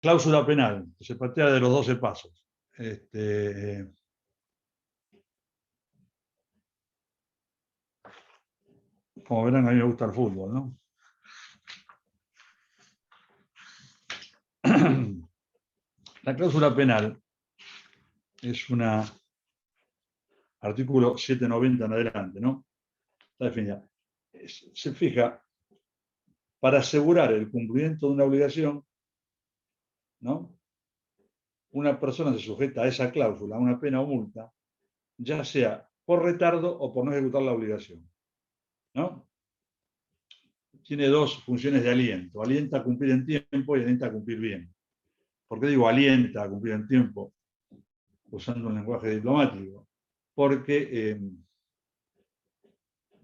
Cláusula penal, que se patea de los 12 pasos. Como verán, a mí me gusta el fútbol, ¿no? La cláusula penal es una artículo 790 en adelante, ¿no? Está definida. Se fija, para asegurar el cumplimiento de una obligación, ¿no? Una persona se sujeta a esa cláusula, a una pena o multa, ya sea por retardo o por no ejecutar la obligación, ¿no? Tiene dos funciones de aliento. Alienta a cumplir en tiempo y alienta a cumplir bien. ¿Por qué digo alienta a cumplir en tiempo? Usando un lenguaje diplomático. Porque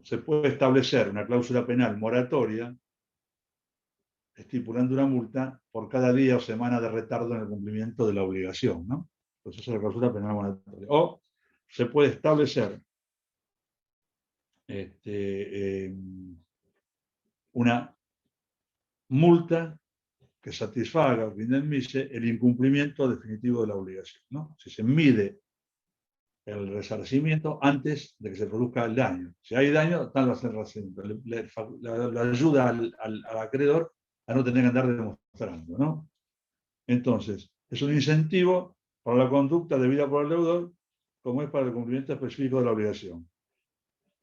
se puede establecer una cláusula penal moratoria estipulando una multa por cada día o semana de retardo en el cumplimiento de la obligación, ¿no? Pues esa es la cláusula penal moratoria. O se puede establecer una multa que satisfaga o que indemnice el incumplimiento definitivo de la obligación, ¿no? Si se mide el resarcimiento antes de que se produzca el daño. Si hay daño, tal va a ser el resarcimiento. Le ayuda al acreedor a no tener que andar demostrando, ¿no? Entonces, es un incentivo para la conducta debida por el deudor, como es para el cumplimiento específico de la obligación.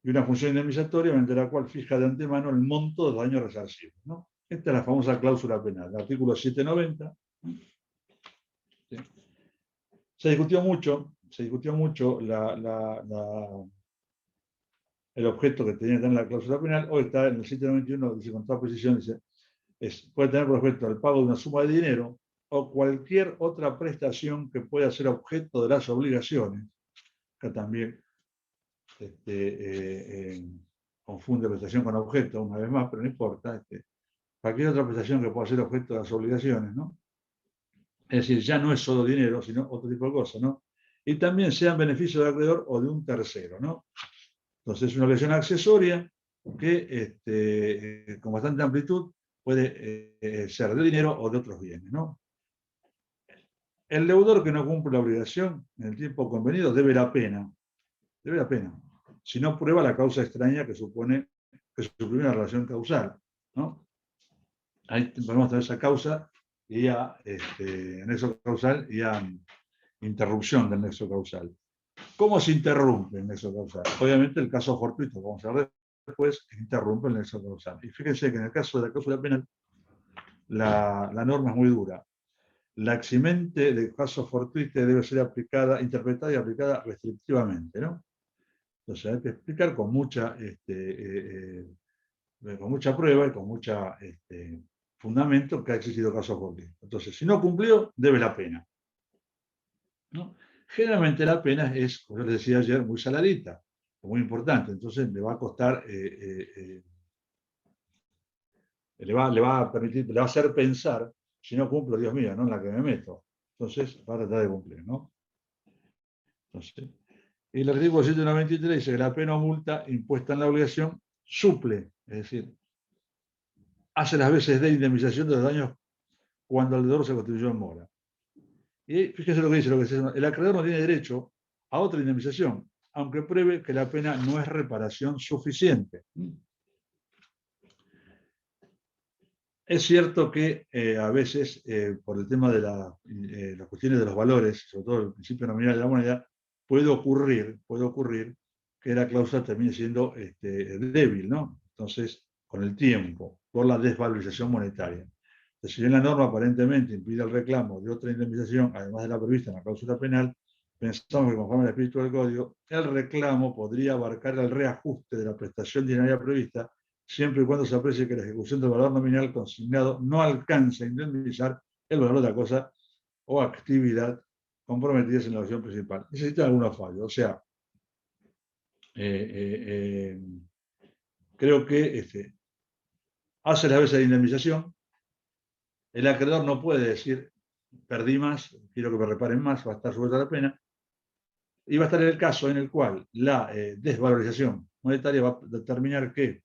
Y una función indemnizatoria mediante la cual fija de antemano el monto de los daños resarcidos, ¿no? Esta es la famosa cláusula penal, el artículo 790. ¿Sí? Se discutió mucho el objeto que tenía que tener la cláusula penal. Hoy está en el 791, dice con toda precisión, dice, puede tener por objeto el pago de una suma de dinero o cualquier otra prestación que pueda ser objeto de las obligaciones. Acá también confunde prestación con objeto, una vez más, pero no importa. Cualquier otra prestación que pueda ser objeto de las obligaciones, ¿no? Es decir, ya no es solo dinero, sino otro tipo de cosas, ¿no? Y también sea en beneficio del acreedor o de un tercero, ¿no? Entonces, es una obligación accesoria que con bastante amplitud puede ser de dinero o de otros bienes, ¿no? El deudor que no cumple la obligación en el tiempo convenido debe la pena, si no prueba la causa extraña que supone que suprime una relación causal, ¿no? Ahí podemos tener esa causa y a nexo causal y a interrupción del nexo causal. ¿Cómo se interrumpe el nexo causal? Obviamente el caso fortuito, vamos a ver después, interrumpe el nexo causal. Y fíjense que en el caso de la cláusula penal, la norma es muy dura. La eximente de caso fortuito debe ser interpretada y aplicada restrictivamente, ¿no? Entonces hay que explicar con mucha prueba y con mucha fundamento que ha existido caso fortuito. Entonces, si no cumplió, debe la pena, ¿no? Generalmente la pena es, como yo les decía ayer, muy saladita, muy importante. Entonces le va a costar, le va a permitir, le va a hacer pensar, si no cumplo, Dios mío, ¿no? En la que me meto. Entonces va a tratar de cumplir, ¿no? Entonces, y el artículo 793 dice que la pena o multa impuesta en la obligación suple, es decir, hace las veces de indemnización de los daños cuando el deudor se constituyó en mora. Y fíjese lo que dice, el acreedor no tiene derecho a otra indemnización, aunque pruebe que la pena no es reparación suficiente. Es cierto que a veces, por el tema de las cuestiones de los valores, sobre todo el principio nominal de la moneda, puede ocurrir que la cláusula termine siendo débil, ¿no? Entonces, con el tiempo, por la desvalorización monetaria. Entonces, si bien la norma aparentemente impide el reclamo de otra indemnización, además de la prevista en la cláusula penal, pensamos que conforme al espíritu del código, el reclamo podría abarcar el reajuste de la prestación diaria prevista, siempre y cuando se aprecie que la ejecución del valor nominal consignado no alcance a indemnizar el valor de la cosa o actividad comprometidas en la acción principal. Necesita algunos fallos. O sea, creo que hace las veces de indemnización, el acreedor no puede decir, perdí más, quiero que me reparen más, va a estar sujeta a la pena, y va a estar el caso en el cual la desvalorización monetaria va a determinar que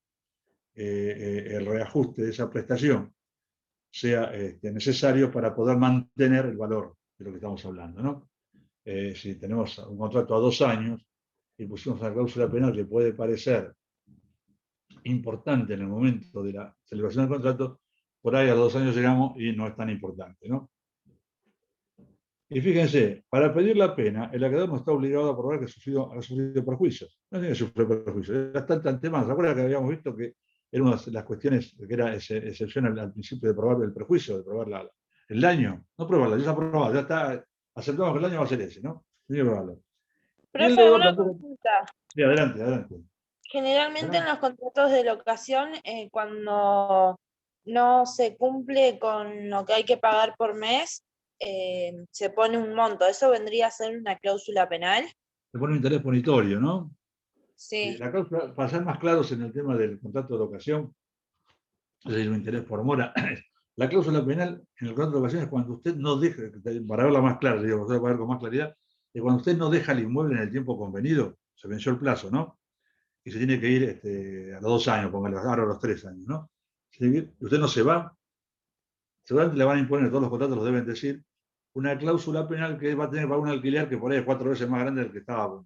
el reajuste de esa prestación sea necesario para poder mantener el valor de lo que estamos hablando, ¿no? Si tenemos un contrato a 2 años y pusimos una cláusula penal que puede parecer importante en el momento de la celebración del contrato, por ahí a 2 años llegamos y no es tan importante, ¿no? Y fíjense, para pedir la pena, el acreedor no está obligado a probar que ha sufrido perjuicios. No tiene que sufrir perjuicios. Ya está el tema. ¿Se acuerdan que habíamos visto que era una de las cuestiones que era excepción al principio de probar el perjuicio, de probar el daño? No probarlo, ya está probado, ya está. Aceptamos que el daño va a ser ese, ¿no? Tiene que probarlo. Y el Profe, deudor una tampoco. consulta. Sí, adelante, adelante. Generalmente en los contratos de locación, cuando no se cumple con lo que hay que pagar por mes, se pone un monto. ¿Eso vendría a ser una cláusula penal? Se pone un interés punitorio, ¿no? Sí, La cláusula, para ser más claros en el tema del contrato de locación, es decir, un interés por mora. La cláusula penal en el contrato de locación es cuando usted no deja, para verla más clara, digo, para ver con más claridad, es cuando usted no deja el inmueble en el tiempo convenido, se venció el plazo, ¿no? Y se tiene que ir a los 2 años, póngale, ahora a los 3 años, ¿no? Y usted no se va, seguramente le van a imponer, todos los contratos los deben decir, una cláusula penal que va a tener para un alquiler que por ahí es 4 veces más grande del que estaba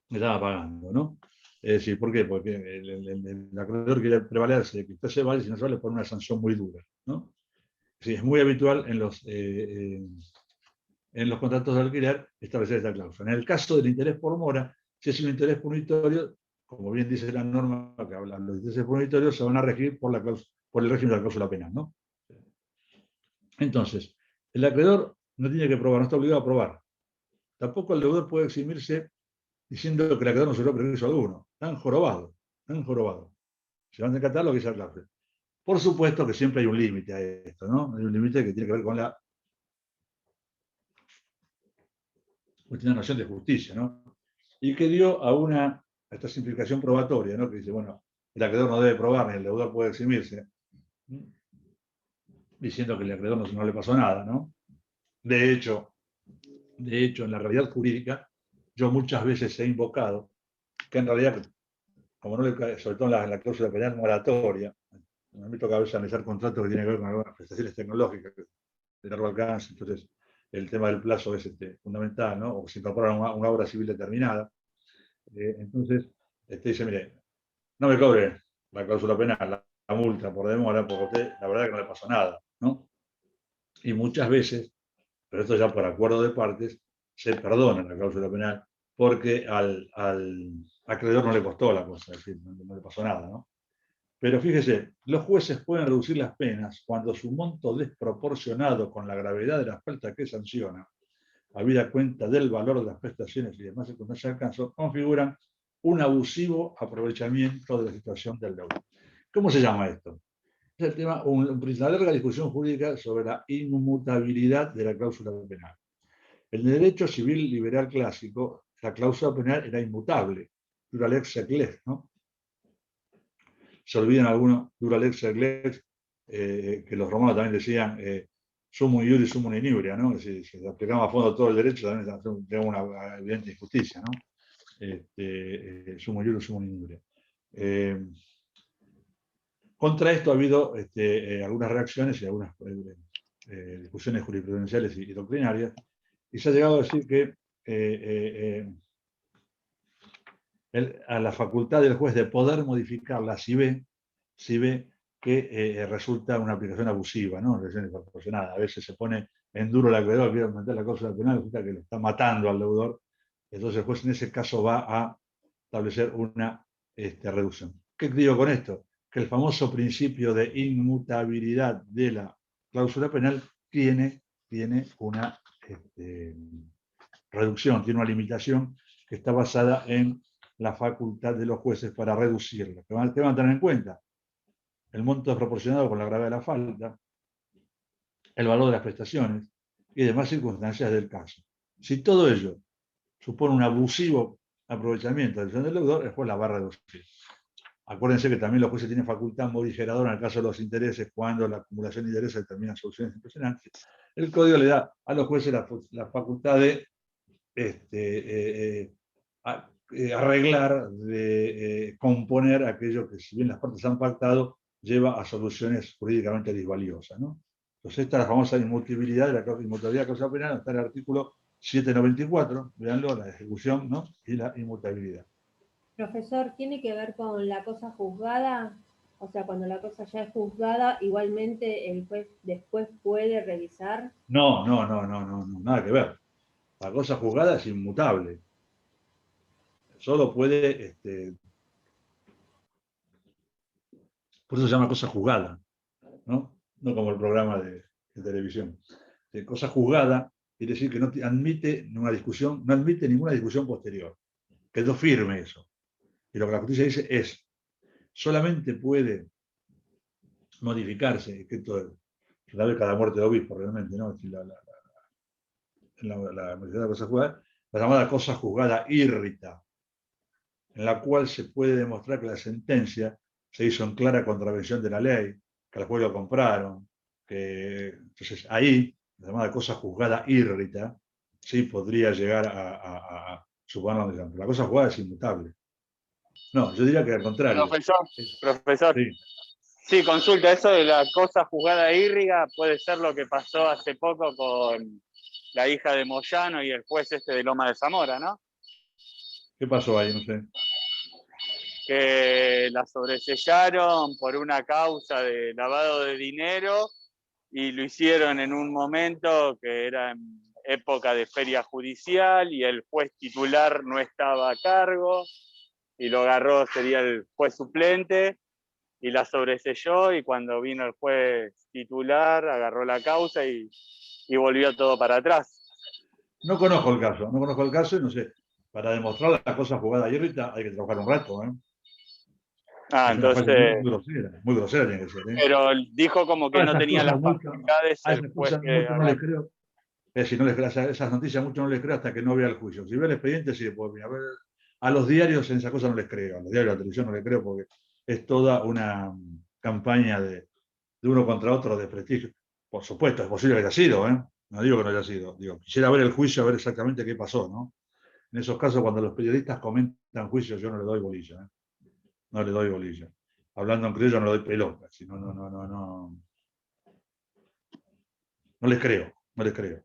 pagando, ¿no? Es decir, ¿por qué? Porque el acreedor quiere prevalerse de que usted se vaya y si no se va le pone una sanción muy dura, ¿no? Sí, es muy habitual en los contratos de alquiler establecer esta cláusula. En el caso del interés por mora, si es un interés punitorio, como bien dice la norma que habla, los intereses punitorios se van a regir por el régimen de la cláusula penal, ¿no? Entonces, el acreedor no tiene que probar, no está obligado a probar. Tampoco el deudor puede eximirse diciendo que el acreedor no se lo permiso alguno. Están jorobados, están jorobados. Se van a encantar lo que dice la cláusula. Por supuesto que siempre hay un límite a esto, ¿no? Hay un límite que tiene que ver con una noción de justicia, ¿no? Y que dio a esta simplificación probatoria, ¿no? Que dice, bueno, el acreedor no debe probar, ni el deudor puede eximirse, diciendo que el acreedor no le pasó nada, ¿no? De hecho, en la realidad jurídica, yo muchas veces he invocado que en realidad, como no le cae, sobre todo en la cláusula penal moratoria, me toca a veces analizar contratos que tienen que ver con algunas prestaciones tecnológicas de largo alcance, entonces el tema del plazo es fundamental, ¿no? O se incorpora una obra civil determinada. Entonces, dice, mire, no me cobre la cláusula penal, la multa por demora, porque a usted la verdad que no le pasó nada, ¿no? Y muchas veces, pero esto ya por acuerdo de partes, se perdona la cláusula penal porque al acreedor no le costó la cosa, es decir, no le pasó nada, ¿no? Pero fíjese, los jueces pueden reducir las penas cuando su monto desproporcionado con la gravedad de la falta que sanciona, habida cuenta del valor de las prestaciones y demás circunstancias del caso, configuran un abusivo aprovechamiento de la situación del deudor. ¿Cómo se llama esto? Es el tema, una larga discusión jurídica sobre la inmutabilidad de la cláusula penal. En el derecho civil liberal clásico, la cláusula penal era inmutable, dura lex sed lex, ¿no? Se olvidan algunos, dura lex sed lex, que los romanos también decían sumum iuris sumum in iuria, ¿no? Si aplicamos a fondo todo el derecho, también tenemos una evidente injusticia, ¿no? Sumum iuris sumum in iuria. Contra esto ha habido algunas reacciones y algunas discusiones jurisprudenciales y doctrinarias, y se ha llegado a decir que a la facultad del juez de poder modificarla si ve que resulta una aplicación abusiva, ¿no? Desproporcionada. A veces se pone en duro el acreedor, quiere aumentar la cláusula penal, resulta que lo está matando al deudor. Entonces el juez en ese caso va a establecer una reducción. ¿Qué digo con esto? Que el famoso principio de inmutabilidad de la cláusula penal tiene una reducción, tiene una limitación que está basada en la facultad de los jueces para reducirlo. ¿Qué van a tener en cuenta? El monto desproporcionado con la gravedad de la falta, el valor de las prestaciones y demás circunstancias del caso. Si todo ello supone un abusivo aprovechamiento de la decisión del deudor, el juez la va a reducir. Acuérdense que también los jueces tienen facultad modificadora en el caso de los intereses, cuando la acumulación de intereses determina soluciones impresionantes. El código le da a los jueces la facultad de arreglar, de componer aquello que, si bien las partes han pactado, lleva a soluciones jurídicamente disvaliosas, ¿no? Entonces, esta es la famosa inmutabilidad de la inmutabilidad de causa penal, está en el artículo 794, véanlo, la ejecución, ¿no? Y la inmutabilidad. Profesor, ¿tiene que ver con la cosa juzgada? O sea, cuando la cosa ya es juzgada, igualmente el juez después puede revisar. No, nada que ver. La cosa juzgada es inmutable. Solo puede, por eso se llama cosa juzgada, ¿no? No como el programa de televisión. Cosa juzgada quiere decir que no admite una discusión, no admite ninguna discusión posterior. Quedó firme eso. Y lo que la justicia dice es, solamente puede modificarse, que esto la vez cada muerte de obispo realmente, ¿no? La de la cosa juzgada, la llamada cosa juzgada írrita, en la cual se puede demostrar que la sentencia se hizo en clara contravención de la ley, que al juez lo compraron, que entonces ahí, la llamada cosa juzgada írrita, sí podría llegar a suponer la cosa juzgada es inmutable. No, yo diría que al contrario. Profesor, Sí. sí, consulta, eso de la cosa juzgada írriga puede ser lo que pasó hace poco con la hija de Moyano y el juez de Loma de Zamora, ¿no? ¿Qué pasó ahí? No sé. Que la sobresellaron por una causa de lavado de dinero y lo hicieron en un momento que era en época de feria judicial y el juez titular no estaba a cargo y lo agarró, sería el juez suplente, y la sobreselló, y cuando vino el juez titular agarró la causa y volvió todo para atrás. No conozco el caso y no sé. Para demostrar la cosa jugada írrita hay que trabajar un rato, ¿eh? Ah, Es una falla entonces, muy grosera tiene que ser, ¿eh? pero dijo como que no Esas tenía cosas las mucho, facultades a el esas juez cosas que mucho no les agarró. creo. Si no les creo, esas noticias mucho no les creo hasta que no vea el juicio. Si ve el expediente, sí, pues, a los diarios en esas cosas no les creo. A los diarios de la televisión no les creo porque es toda una campaña de uno contra otro de prestigio. Por supuesto, es posible que haya sido, ¿eh? No digo que no haya sido. Digo, quisiera ver el juicio, a ver exactamente qué pasó, ¿no? En esos casos, cuando los periodistas comentan juicios, yo no le doy bolilla, ¿eh? No le doy bolilla. Hablando en criollo no le doy pelota. Si no, no les creo, no les creo.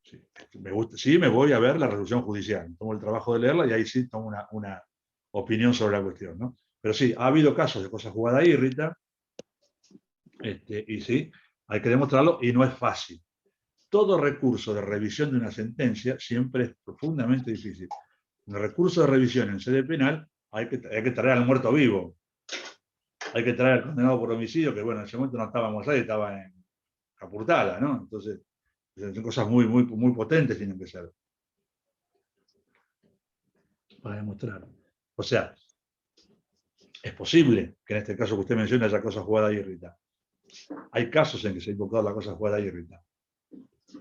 Sí, sí, me voy a ver la resolución judicial, tomo el trabajo de leerla y ahí sí tomo una opinión sobre la cuestión, ¿no? Pero sí, ha habido casos de cosas jugadas írrita, y sí, hay que demostrarlo y no es fácil. Todo recurso de revisión de una sentencia siempre es profundamente difícil. En el recurso de revisión en sede penal hay que traer al muerto vivo, hay que traer al condenado por homicidio, que bueno, en ese momento no estaba en Buenos Aires, estaba en Capurtala, ¿no? Entonces, son cosas muy potentes tienen que ser para demostrar. O sea, es posible que en este caso que usted menciona haya cosa jugada írrita. Hay casos en que se ha invocado la cosa jugada írrita.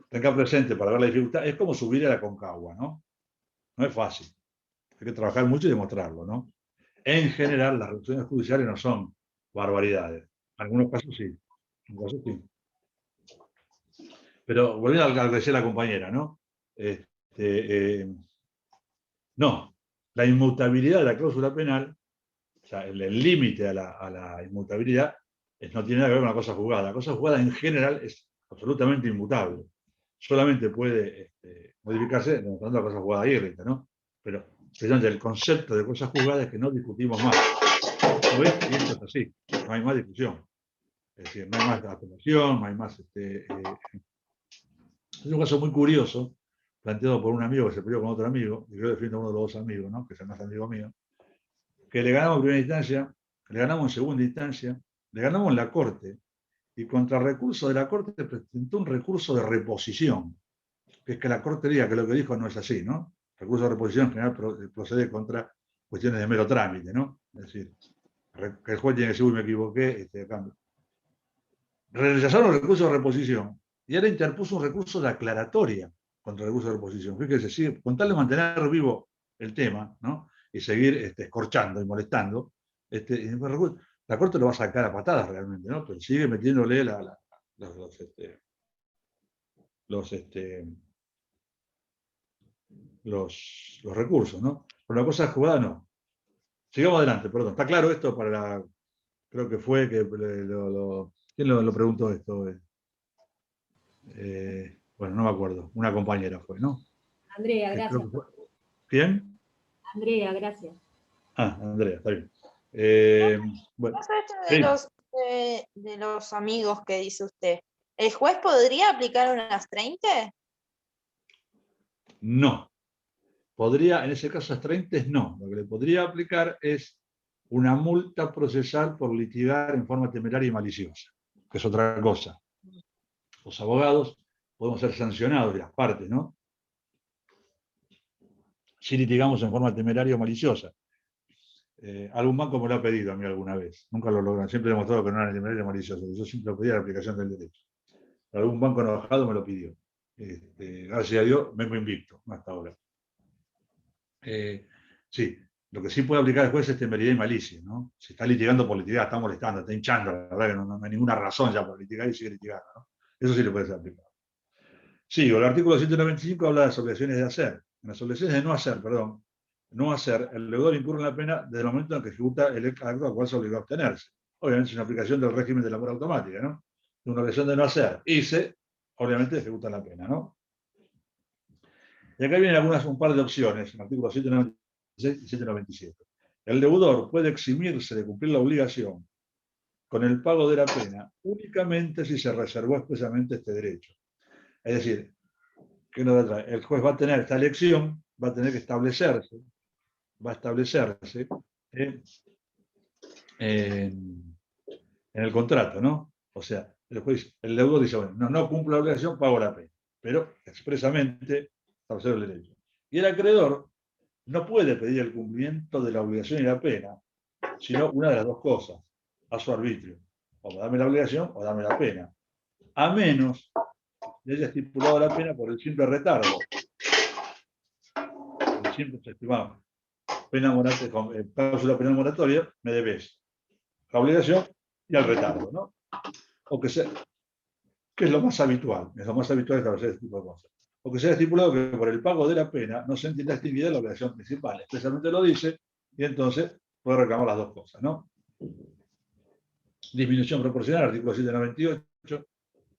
Tenga presente para ver la dificultad, es como subir a la Concagua, ¿no? No es fácil. Hay que trabajar mucho y demostrarlo, ¿no? En general, las resoluciones judiciales no son barbaridades. En algunos casos sí. En algunos casos sí. Pero volviendo a lo que decía la compañera, ¿no? No, la inmutabilidad de la cláusula penal, o sea, el límite a la inmutabilidad, no tiene nada que ver con la cosa juzgada. La cosa juzgada en general es absolutamente inmutable. Solamente puede modificarse demostrando la cosa juzgada írrita, ¿no? Pero precisamente el concepto de cosa juzgada es que no discutimos más. ¿No ves? Y esto es así, no hay más discusión. Es decir, no hay más apelación, no hay más. Es un caso muy curioso, planteado por un amigo que se peleó con otro amigo, y yo defiendo a uno de los dos amigos, ¿no? Que es el más amigo mío, que le ganamos en primera instancia, le ganamos en segunda instancia, le ganamos en la Corte, y contra el recurso de la Corte presentó un recurso de reposición, que es que la Corte diga que lo que dijo no es así, ¿no? El recurso de reposición en general procede contra cuestiones de mero trámite, ¿no? Es decir, que el juez tiene que decir, uy, me equivoqué, cambio. Rechazaron el recurso de reposición y ahora interpuso un recurso de aclaratoria contra el recurso de reposición. Fíjese, sí, con tal de mantener vivo el tema, ¿no? Y seguir escorchando y molestando, la Corte lo va a sacar a patadas realmente, ¿no? Pero sigue metiéndole los recursos, ¿no? Pero la cosa jugada no. Sigamos adelante, perdón. ¿Está claro esto para creo que fue que ¿quién lo preguntó esto? Bueno, no me acuerdo, una compañera fue, ¿no? Andrea, Creo gracias. que fue. ¿Quién? Andrea, gracias. Ah, Andrea, está bien. Bueno, Pasa esto sí, de los amigos que dice usted. ¿El juez podría aplicar unas 30? no. Podría, en ese caso, hasta 30 no. Lo que le podría aplicar es una multa procesal por litigar en forma temeraria y maliciosa, que es otra cosa. Los abogados podemos ser sancionados de las partes, ¿no? Si litigamos en forma temeraria o maliciosa. Algún banco me lo ha pedido a mí alguna vez. Nunca lo logran. Siempre he demostrado que no era temerario o malicioso. Yo siempre lo pedía la aplicación del derecho. Pero algún banco enojado me lo pidió. Gracias a Dios, vengo invicto hasta ahora. Sí, lo que sí puede aplicar el juez es temeridad y malicia, ¿no? Si está litigando por litigar, está molestando, está hinchando, la verdad que no hay ninguna razón ya por litigar y sigue litigando, ¿no? Eso sí le puede ser aplicado. Sí, el artículo 195 habla de las obligaciones de hacer. En las obligaciones de no hacer, perdón, no hacer, el deudor incurre en la pena desde el momento en que ejecuta el acto al cual se obligó a abstenerse. Obviamente es una aplicación del régimen de la mora automática, ¿no? Una obligación de no hacer. Hice, obviamente ejecuta la pena, ¿no? Y acá vienen un par de opciones, en el artículo 196 y 197. El deudor puede eximirse de cumplir la obligación con el pago de la pena únicamente si se reservó expresamente este derecho. Es decir, ¿qué nos trae? El juez va a tener esta elección, va a tener que establecerse, en el contrato, ¿no? O sea, el deudor dice, bueno, no cumplo la obligación, pago la pena, pero expresamente establecer el derecho. Y el acreedor no puede pedir el cumplimiento de la obligación y la pena, sino una de las dos cosas, a su arbitrio. O dame la obligación o dame la pena. A menos que haya estipulado la pena por el simple retardo. El simple estimado. Cláusula penal moratoria, me debes la obligación y el retardo, ¿no? O que es lo más habitual, establecer este tipo de cosas. O que sea estipulado que por el pago de la pena no se entienda extinguida la obligación principal. Especialmente lo dice, y entonces puede reclamar las dos cosas, ¿no? Disminución proporcional, artículo 798.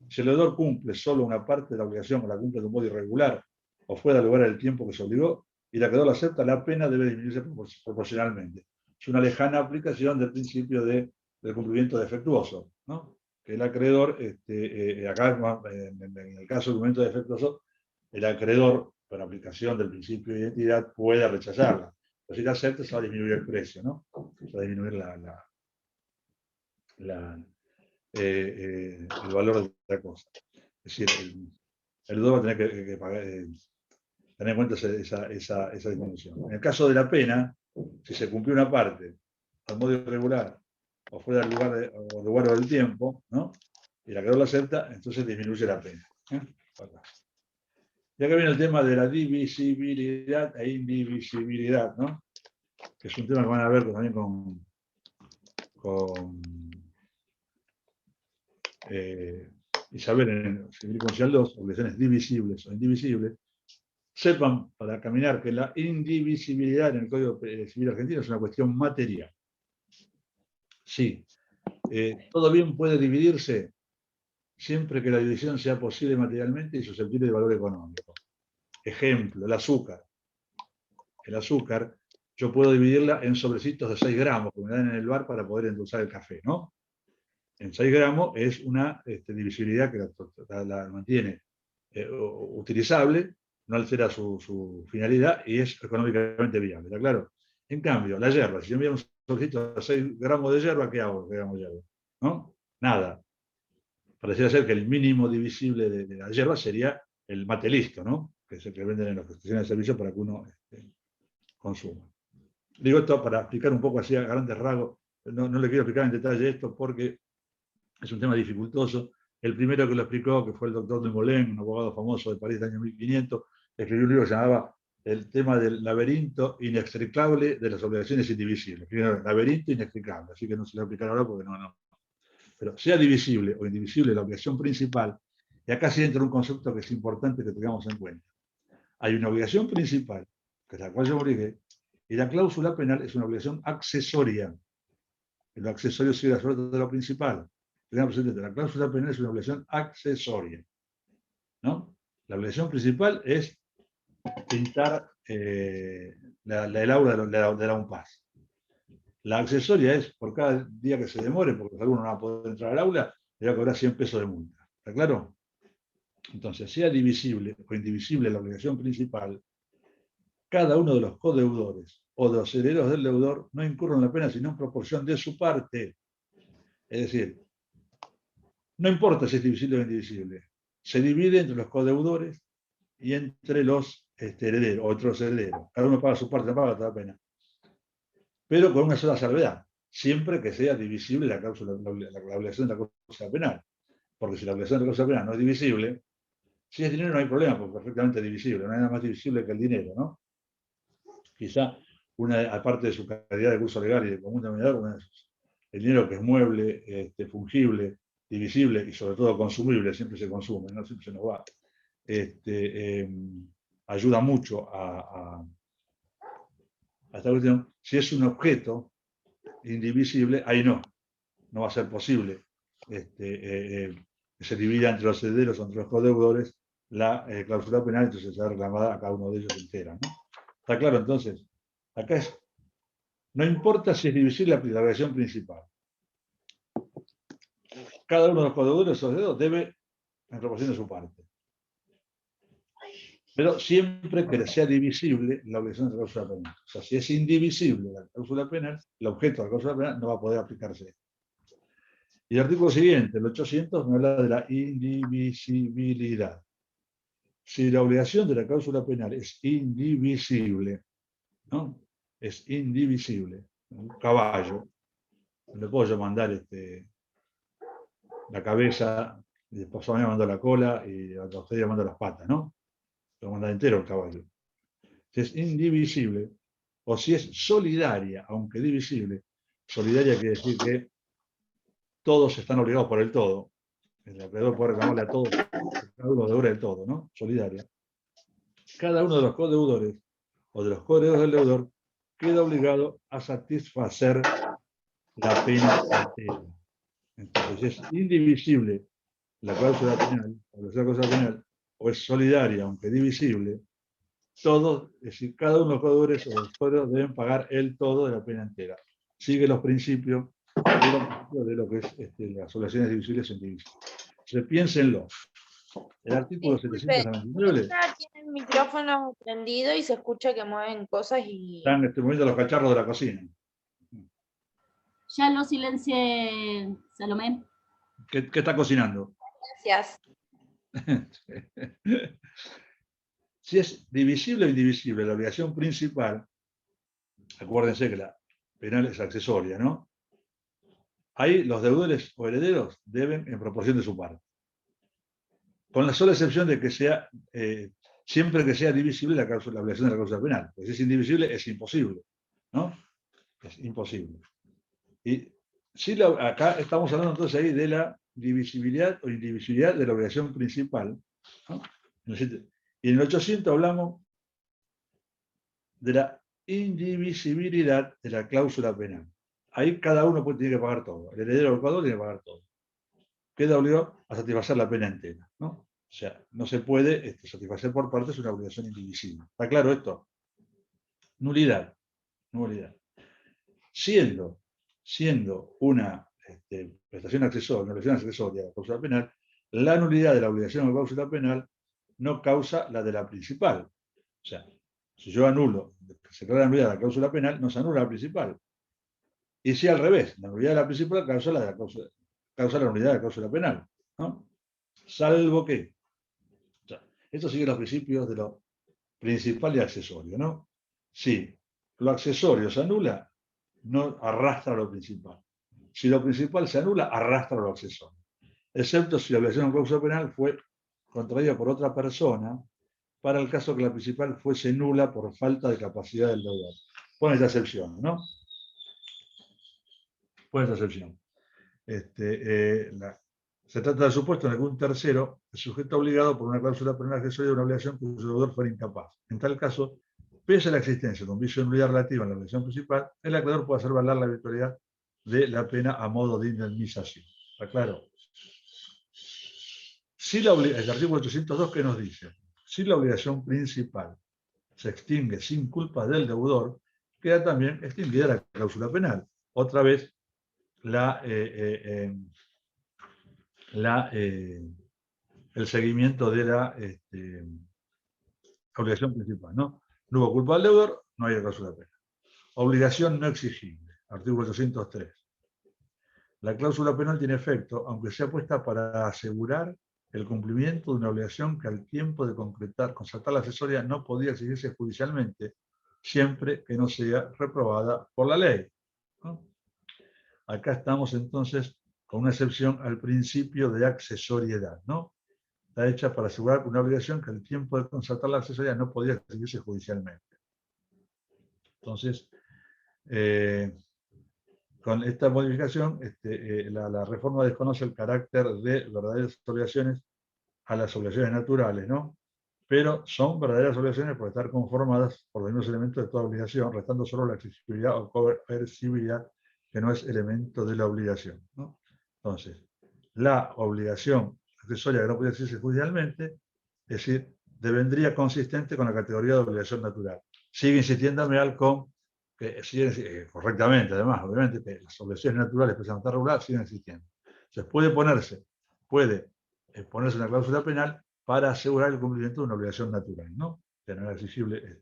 Si el deudor cumple solo una parte de la obligación o la cumple de un modo irregular o fuera de lugar el tiempo que se obligó y el acreedor la acepta, la pena debe disminuirse proporcionalmente. Es una lejana aplicación del principio del cumplimiento defectuoso, ¿no? Que el acreedor, acá en el caso del cumplimiento defectuoso, el acreedor, por aplicación del principio de identidad, puede rechazarla. Pero si la acepta, se va a disminuir el precio, ¿no? Se va a disminuir el valor de la cosa. Es decir, el deudor va a tener que pagar, tener en cuenta esa disminución. En el caso de la pena, si se cumplió una parte al modo irregular o fuera del lugar o del tiempo, ¿no? Y el acreedor lo acepta, entonces disminuye la pena. Y acá viene el tema de la divisibilidad e indivisibilidad, ¿no? Que es un tema que van a ver también con Isabel en Civil Comercial 2, obligaciones divisibles o indivisibles. Sepan para caminar que la indivisibilidad en el Código Civil argentino es una cuestión material. Sí, todo bien puede dividirse siempre que la división sea posible materialmente y susceptible de valor económico. Ejemplo, el azúcar. El azúcar, yo puedo dividirla en sobrecitos de 6 gramos que me dan en el bar para poder endulzar el café, ¿no? En 6 gramos es una divisibilidad que la mantiene utilizable, no altera su finalidad y es económicamente viable, ¿está claro? En cambio, la yerba, si yo me doy un sobrecito de 6 gramos de yerba, ¿qué hago? ¿No? Nada. Pareciera ser que el mínimo divisible de la yerba sería el mate listo, ¿no? Que es el que venden en las estaciones de servicio para que uno consuma. Digo esto para explicar un poco así a grandes rasgos. No le quiero explicar en detalle esto porque es un tema dificultoso. El primero que lo explicó, que fue el doctor Dumoulin, un abogado famoso de París del año 1500, escribió un libro que se llamaba El tema del laberinto inextricable de las obligaciones indivisibles. Escribió laberinto inextricable, así que no se lo voy a explicar ahora porque no. Pero sea divisible o indivisible la obligación principal, y acá sí entra un concepto que es importante que tengamos en cuenta. Hay una obligación principal, que es la cual yo obligué, y la cláusula penal es una obligación accesoria. lo accesorio sigue la suerte de lo principal. Tengamos presente, la cláusula penal es una obligación accesoria, ¿no? La obligación principal es pintar el aula de la UNPAS. La accesoria es, por cada día que se demore, porque alguno no va a poder entrar al aula, le va a cobrar 100 pesos de multa. ¿Está claro? Entonces, sea divisible o indivisible la obligación principal, cada uno de los codeudores o de los herederos del deudor no incurren la pena sino en proporción de su parte. Es decir, no importa si es divisible o indivisible, se divide entre los codeudores y entre los herederos, o entre los herederos. Cada uno paga su parte, no paga toda la pena. Pero con una sola salvedad, siempre que sea divisible la obligación de la causa penal. Porque si la obligación de la causa penal no es divisible, si es dinero no hay problema, porque es perfectamente divisible, no hay nada más divisible que el dinero, ¿no? Quizá, aparte de su calidad de curso legal y de común denominador, el dinero que es mueble, fungible, divisible y sobre todo consumible, siempre se consume, ¿no? Siempre se nos va. Ayuda mucho a esta cuestión. Si es un objeto indivisible, ahí no va a ser posible que se divida entre los herederos o entre los codeudores la cláusula penal, entonces será reclamada a cada uno de ellos entera, ¿no? ¿Está claro? Entonces, acá no importa si es divisible la obligación principal. Cada uno de los codeudores o herederos debe en proporción de su parte. Pero siempre que sea divisible la obligación de la cláusula penal. O sea, si es indivisible la cláusula penal, el objeto de la cláusula penal no va a poder aplicarse. Y el artículo siguiente, el 800, me habla de la indivisibilidad. Si la obligación de la cláusula penal es indivisible, ¿no? Es indivisible. Un caballo, le puedo yo mandar la cabeza, y después me mando la cola, y a usted le mando las patas, ¿no? Lo manda entero el caballo. Si es indivisible, o si es solidaria, aunque divisible, solidaria quiere decir que todos están obligados por el todo. El acreedor puede reclamarle a todos, cada uno deudora del todo, ¿no? Solidaria. Cada uno de los codeudores o de los codeudores del deudor queda obligado a satisfacer la pena entera. Entonces, es indivisible la cláusula penal, o es solidaria, aunque divisible, todos, es decir, cada uno de los codeudores o los codeudores deben pagar el todo de la pena entera. Sigue los principios de lo que es las obligaciones divisibles e indivisibles. Piénsenlo. El artículo 799. Tiene el micrófono prendido y se escucha que mueven cosas y... Están moviendo los cacharros de la cocina. Ya lo silencié, Salomé. ¿Qué está cocinando? Gracias. Si es divisible o indivisible la obligación principal, acuérdense que la penal es accesoria, ¿no? Ahí los deudores o herederos deben en proporción de su parte. Con la sola excepción de que sea, siempre que sea divisible la obligación de la cláusula penal. Porque si es indivisible, es imposible, ¿no? Es imposible. Y si acá estamos hablando entonces ahí de la divisibilidad o indivisibilidad de la obligación principal, ¿no? Y en el 800 hablamos de la indivisibilidad de la cláusula penal. Ahí cada uno tiene que pagar todo. El heredero o el codeudor tiene que pagar todo. Queda obligado a satisfacer la pena entera, ¿no? O sea, no se puede satisfacer por partes una obligación indivisible. ¿Está claro esto? Nulidad. Nulidad. Siendo una prestación accesoria, una obligación accesoria de la cláusula penal, la nulidad de la obligación de la cláusula penal no causa la de la principal. O sea, si yo anulo, se crea la nulidad de la cláusula penal, no se anula la principal. Y si al revés, la nulidad de la principal causa la nulidad de la cláusula penal, ¿no? Salvo que, o sea, esto sigue los principios de lo principal y accesorio, ¿no? Si lo accesorio se anula, no arrastra lo principal. Si lo principal se anula, arrastra lo accesorio. Excepto si la obligación de cláusula penal fue contraída por otra persona, para el caso que la principal fuese nula por falta de capacidad del deudor. Pon esta excepción, ¿no? Pon esta excepción. Se trata del supuesto en el que un tercero es sujeto obligado por una cláusula penal accesoria de una obligación cuyo deudor fuera incapaz. En tal caso, pese a la existencia de un vicio de nulidad relativa en la obligación principal, el acreedor puede hacer valer la de la pena a modo de indemnización. ¿Está claro? Si el artículo 802, ¿qué nos dice? Si la obligación principal se extingue sin culpa del deudor, queda también extinguida la cláusula penal. Otra vez, el seguimiento de la obligación principal, ¿no? No hubo culpa del deudor, no hay cláusula penal. Obligación no exigible, artículo 803. La cláusula penal tiene efecto, aunque sea puesta para asegurar el cumplimiento de una obligación que al tiempo de constatar la asesoría no podía exigirse judicialmente, siempre que no sea reprobada por la ley, ¿no? Acá estamos entonces con una excepción al principio de accesoriedad, ¿no? Está hecha para asegurar una obligación que al tiempo de constatar la asesoría no podía exigirse judicialmente. Entonces, con esta modificación, la reforma desconoce el carácter de verdaderas obligaciones a las obligaciones naturales, ¿no? Pero son verdaderas obligaciones por estar conformadas por los mismos elementos de toda obligación, restando solo la exigibilidad o coercibilidad, que no es elemento de la obligación, ¿no? Entonces, la obligación accesoria que no puede exigirse judicialmente, es decir, devendría consistente con la categoría de obligación natural. Sigue insistiéndome con que siguen, correctamente, además, obviamente, que las obligaciones naturales especialmente reguladas siguen existiendo. Entonces, puede ponerse una cláusula penal para asegurar el cumplimiento de una obligación natural, ¿no? Que no era exigible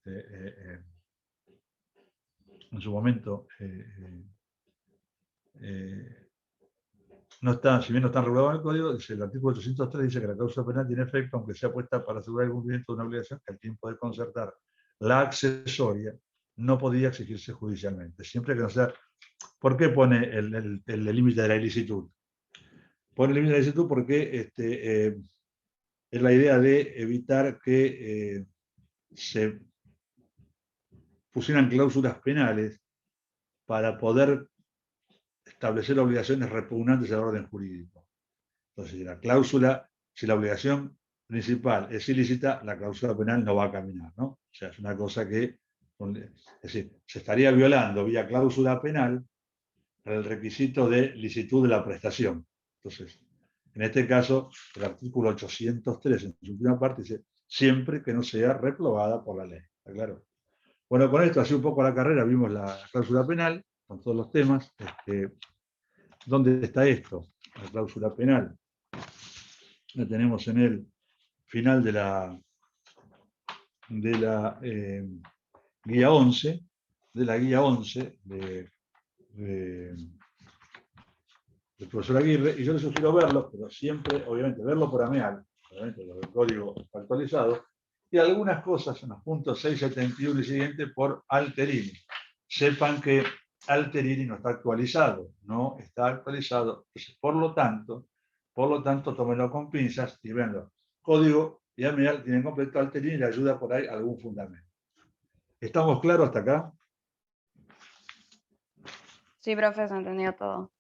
en su momento. No está, si bien no está regulado en el código, el artículo 803 dice que la cláusula penal tiene efecto, aunque sea puesta para asegurar el cumplimiento de una obligación que al tiempo de concertar la accesoria no podía exigirse judicialmente. Siempre que no sea. ¿Por qué pone el límite de la ilicitud? Pone el límite de la ilicitud porque es la idea de evitar que se pusieran cláusulas penales para poder establecer obligaciones repugnantes al orden jurídico. Entonces, si la obligación principal es ilícita, la cláusula penal no va a caminar, ¿no? O sea, es una cosa que, es decir, se estaría violando vía cláusula penal el requisito de licitud de la prestación. Entonces, en este caso, el artículo 803, en su última parte, dice, siempre que no sea reprobada por la ley. ¿Está claro? Bueno, con esto, así un poco a la carrera, vimos la cláusula penal, con todos los temas. ¿Dónde está esto? La cláusula penal. La tenemos en el final de la guía 11, del profesor Aguirre, y yo les sugiero verlo, pero siempre, obviamente, verlo por AMEAL, obviamente, el código actualizado, y algunas cosas en los puntos 671 y siguiente por Alterini. Sepan que Alterini no está actualizado, Entonces, por lo tanto, tómenlo con pinzas y veanlo. Código y AMEAL tienen completo Alterini y le ayuda por ahí algún fundamento. ¿Estamos claros hasta acá? Sí, profe, se entendió todo.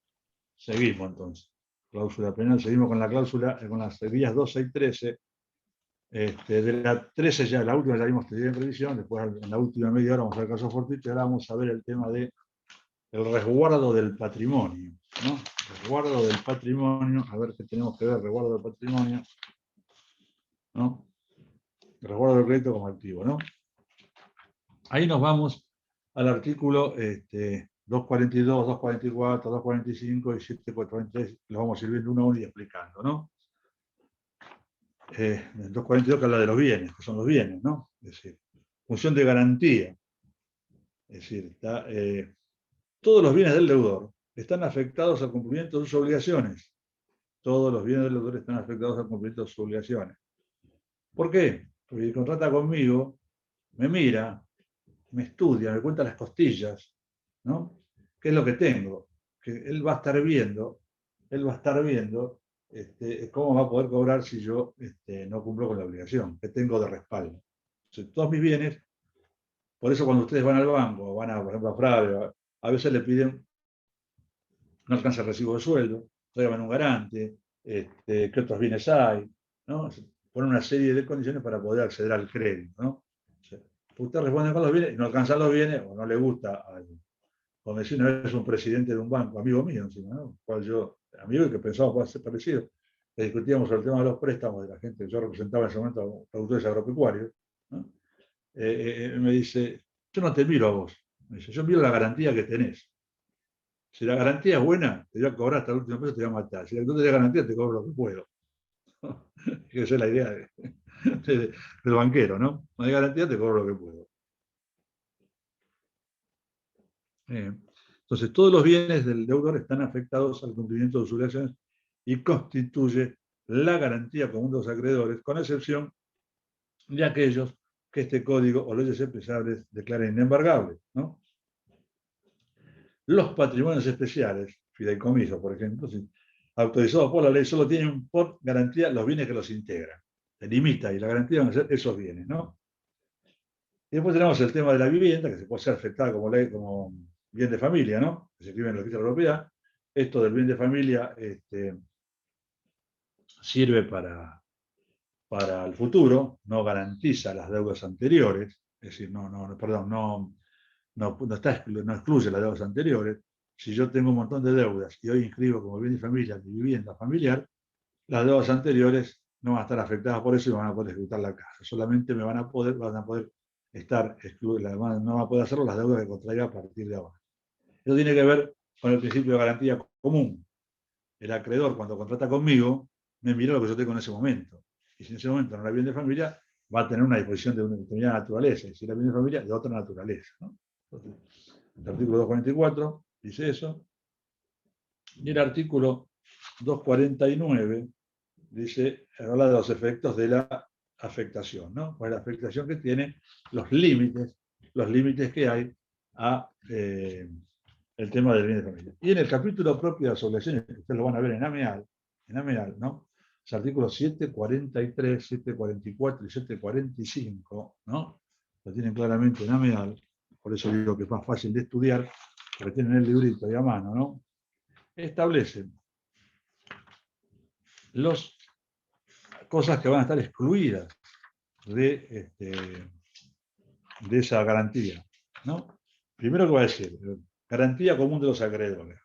Seguimos entonces. Cláusula penal, seguimos con la cláusula, con las guías 12 y 13. De la 13 ya, la última ya vimos teoría en revisión, después en la última media hora vamos a ver el caso fortuito y ahora vamos a ver el tema de el resguardo del patrimonio, ¿no? Resguardo del patrimonio, a ver qué tenemos que ver, resguardo del patrimonio, ¿no? Resguardo del crédito como activo, ¿no? Ahí nos vamos al artículo 242, 244, 245 y 743, los vamos a ir viendo uno a uno y explicando, ¿no? El 242 que habla de los bienes, que son los bienes, ¿no? Es decir, función de garantía. Es decir, todos los bienes del deudor están afectados al cumplimiento de sus obligaciones. Todos los bienes del deudor están afectados al cumplimiento de sus obligaciones. ¿Por qué? Porque contrata conmigo, me mira, me estudia, me cuenta las costillas, ¿no? ¿Qué es lo que tengo? Que él va a estar viendo cómo va a poder cobrar si yo no cumplo con la obligación, que tengo de respaldo. Entonces, todos mis bienes, por eso cuando ustedes van al banco, van por ejemplo, a Frade, a veces le piden, no alcanza el recibo de sueldo, tráiganme un garante, qué otros bienes hay, ¿no? Ponen una serie de condiciones para poder acceder al crédito, ¿no? O sea, usted responde con los bienes y no alcanzan los bienes o no le gusta como decía una vez un presidente de un banco, amigo mío encima, ¿no? Cual yo, amigo y que pensaba puede ser parecido, que discutíamos sobre el tema de los préstamos de la gente que yo representaba en ese momento, productores agropecuarios, ¿no? Me dice, yo no te miro a vos, me dice, yo miro la garantía que tenés. Si la garantía es buena, te voy a cobrar hasta el último peso, te voy a matar. Si no te da garantía, te cobro lo que puedo. Esa es la idea del banquero, ¿no? No hay garantía, te cobro lo que puedo. Entonces, todos los bienes del deudor están afectados al cumplimiento de sus obligaciones y constituye la garantía común de los acreedores, con excepción de aquellos que este código o leyes especiales declaren inembargables, ¿no? Los patrimonios especiales, fideicomisos, por ejemplo, autorizados por la ley, solo tienen por garantía los bienes que los integran. Se limita y la garantía van a ser esos bienes, ¿no? Y después tenemos el tema de la vivienda, que se puede ser afectada como ley, como bien de familia, ¿no? Que se escribe en el registro de la propiedad. Esto del bien de familia sirve para el futuro, no garantiza las deudas anteriores, es decir, no excluye las deudas anteriores. Si yo tengo un montón de deudas y hoy inscribo como bien de familia mi vivienda familiar, las deudas anteriores no van a estar afectadas por eso y van a poder ejecutar la casa. Solamente van a poder estar excluidas, no van a poder hacerlo las deudas que contraiga a partir de ahora. Eso tiene que ver con el principio de garantía común. El acreedor, cuando contrata conmigo, me mira lo que yo tengo en ese momento. Y si en ese momento no era bien de familia, va a tener una disposición de una determinada naturaleza. Y si era bien de familia, de otra naturaleza, ¿no? Entonces, el artículo 244 dice eso. Y el artículo 249 dice, habla de los efectos de la afectación, ¿no? Pues la afectación que tiene los límites que hay a el tema del bien de familia. Y en el capítulo propio de las obligaciones, que ustedes lo van a ver en AMEAL, ¿no? Los artículos 743, 744 y 745, ¿no? Lo tienen claramente en AMEAL, por eso digo que es más fácil de estudiar, porque tienen el librito ahí a mano, ¿no? Establecen las cosas que van a estar excluidas de esa garantía, ¿no? Primero que va a decir, garantía común de los acreedores.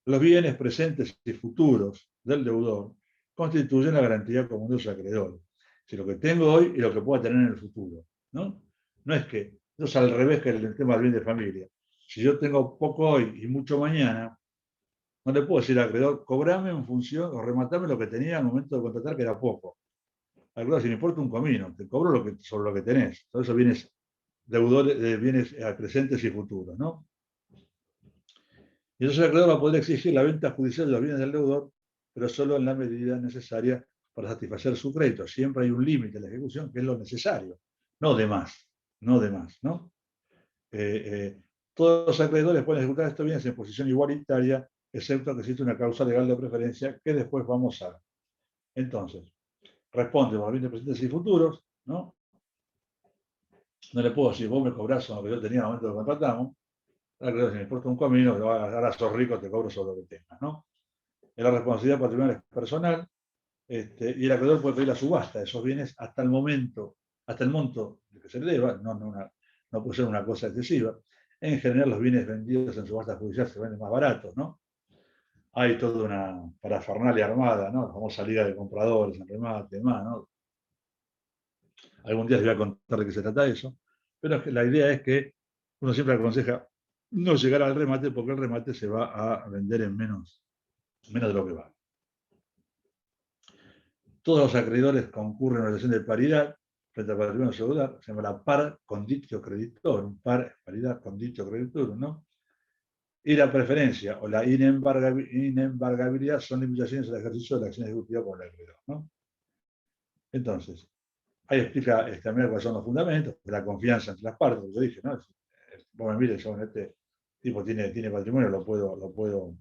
Los bienes presentes y futuros del deudor constituyen la garantía común de los acreedores. Si lo que tengo hoy y lo que pueda tener en el futuro, ¿no? No es que, eso es al revés que el tema del bien de familia. Si yo tengo poco hoy y mucho mañana, no le puedo decir al acreedor, cobrame en función o rematame lo que tenía al momento de contratar, que era poco. Al acreedor, si me importa un comino, te cobro sobre lo que tenés. Todo eso bienes deudores, bienes presentes y futuros, ¿no? Y entonces el acreedor va a poder exigir la venta judicial de los bienes del deudor, pero solo en la medida necesaria para satisfacer su crédito. Siempre hay un límite en la ejecución, que es lo necesario, no de más, ¿no? Todos los acreedores pueden ejecutar estos bienes en posición igualitaria, excepto que existe una causa legal de preferencia que después vamos a ver. Entonces, responde a los bienes presentes y futuros, ¿no? No le puedo decir, vos me cobrás lo que yo tenía en el momento que contratamos. Si me importa un comino, ahora sos rico, te cobro sobre lo que tengas, ¿no? La responsabilidad patrimonial es personal, y el acreedor puede pedir la subasta de esos bienes hasta el monto de que se le deba, no puede ser una cosa excesiva. En general, los bienes vendidos en subasta judicial se venden más baratos, ¿no? Hay toda una parafernalia armada, ¿no? La famosa liga de compradores en remate, demás, ¿no? Algún día les voy a contar de qué se trata eso, pero la idea es que uno siempre aconseja no llegar al remate, porque el remate se va a vender en menos de lo que vale. Todos los acreedores concurren a una relación de paridad frente al patrimonio deudor, se llama la par conditio creditor, un par paridad conditio creditor, ¿no? Y la preferencia o la inembargabilidad son limitaciones al ejercicio de la acción ejecutiva por el acreedor, ¿no? Entonces, ahí explica cuáles son los fundamentos, la confianza entre las partes, como yo dije, ¿no? Vos me mires, yo este tipo tiene patrimonio, lo puedo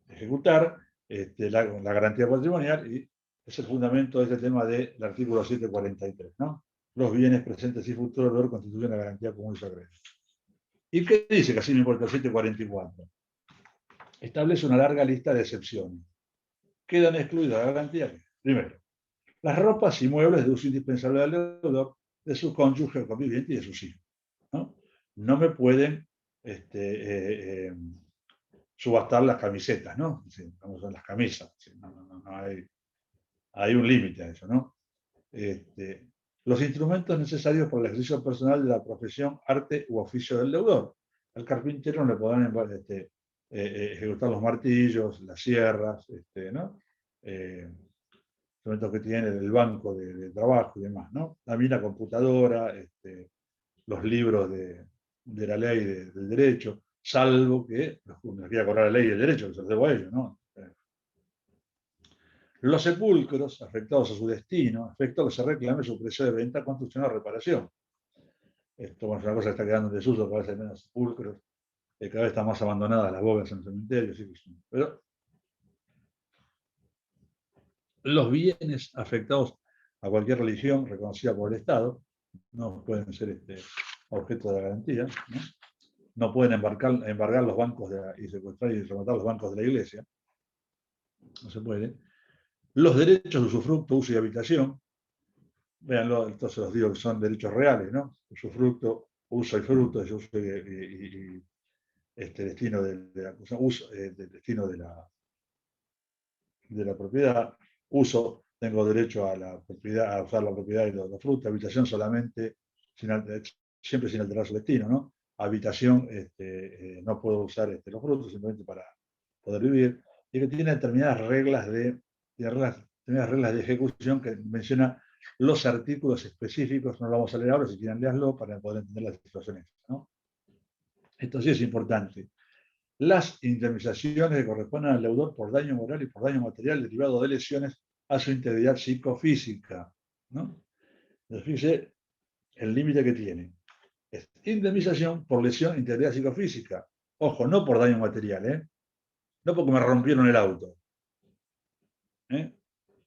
ejecutar, la garantía patrimonial, y es el fundamento de este tema del artículo 743, ¿no? Los bienes presentes y futuros del deudor constituyen la garantía común de su acreedor. ¿Y qué dice? Que así me importa el 744. Establece una larga lista de excepciones. Quedan excluidas de la garantía. Primero, las ropas y muebles de uso indispensable del deudor, de su cónyuge o conviviente y de sus hijos, ¿no? no me pueden subastar las camisetas, ¿no? Vamos a las camisas. No hay un límite a eso, ¿no? Los instrumentos necesarios para el ejercicio personal de la profesión, arte u oficio del deudor. Al carpintero no le podrán ejecutar los martillos, las sierras, ¿no? Instrumentos que tiene el banco de trabajo y demás, ¿no? También la computadora, los libros de la ley del derecho, salvo que nos quiera cobrar la ley y el derecho, que se los debo a ellos, ¿no? Los sepulcros, afectados a su destino, efecto que se reclame su precio de venta, construcción o reparación. Esto bueno, es una cosa que está quedando en desuso, cada vez hay menos sepulcros, cada vez están más abandonadas las bóvedas en los cementerios. Pero los bienes afectados a cualquier religión reconocida por el Estado no pueden ser objeto de la garantía, no pueden embargar los bancos y secuestrar y rematar los bancos de la iglesia, no se puede. Los derechos de usufructo, uso y habitación, véanlo, entonces los digo que son derechos reales, ¿no? Usufructo, uso y fruto, uso y destino destino de la propiedad, uso, tengo derecho a la propiedad, a usar la propiedad y los frutos, habitación solamente, siempre sin alterar su destino, ¿no? Habitación, no puedo usar los frutos simplemente para poder vivir, y que tiene determinadas reglas de ejecución que menciona los artículos específicos, no lo vamos a leer ahora, si quieren leerlo para poder entender las situaciones, ¿no? Esto sí es importante. Las indemnizaciones que corresponden al deudor por daño moral y por daño material derivado de lesiones a su integridad psicofísica, ¿no? Entonces, fíjese el límite que tiene. Es indemnización por lesión, integridad psicofísica. Ojo, no por daño material, no porque me rompieron el auto,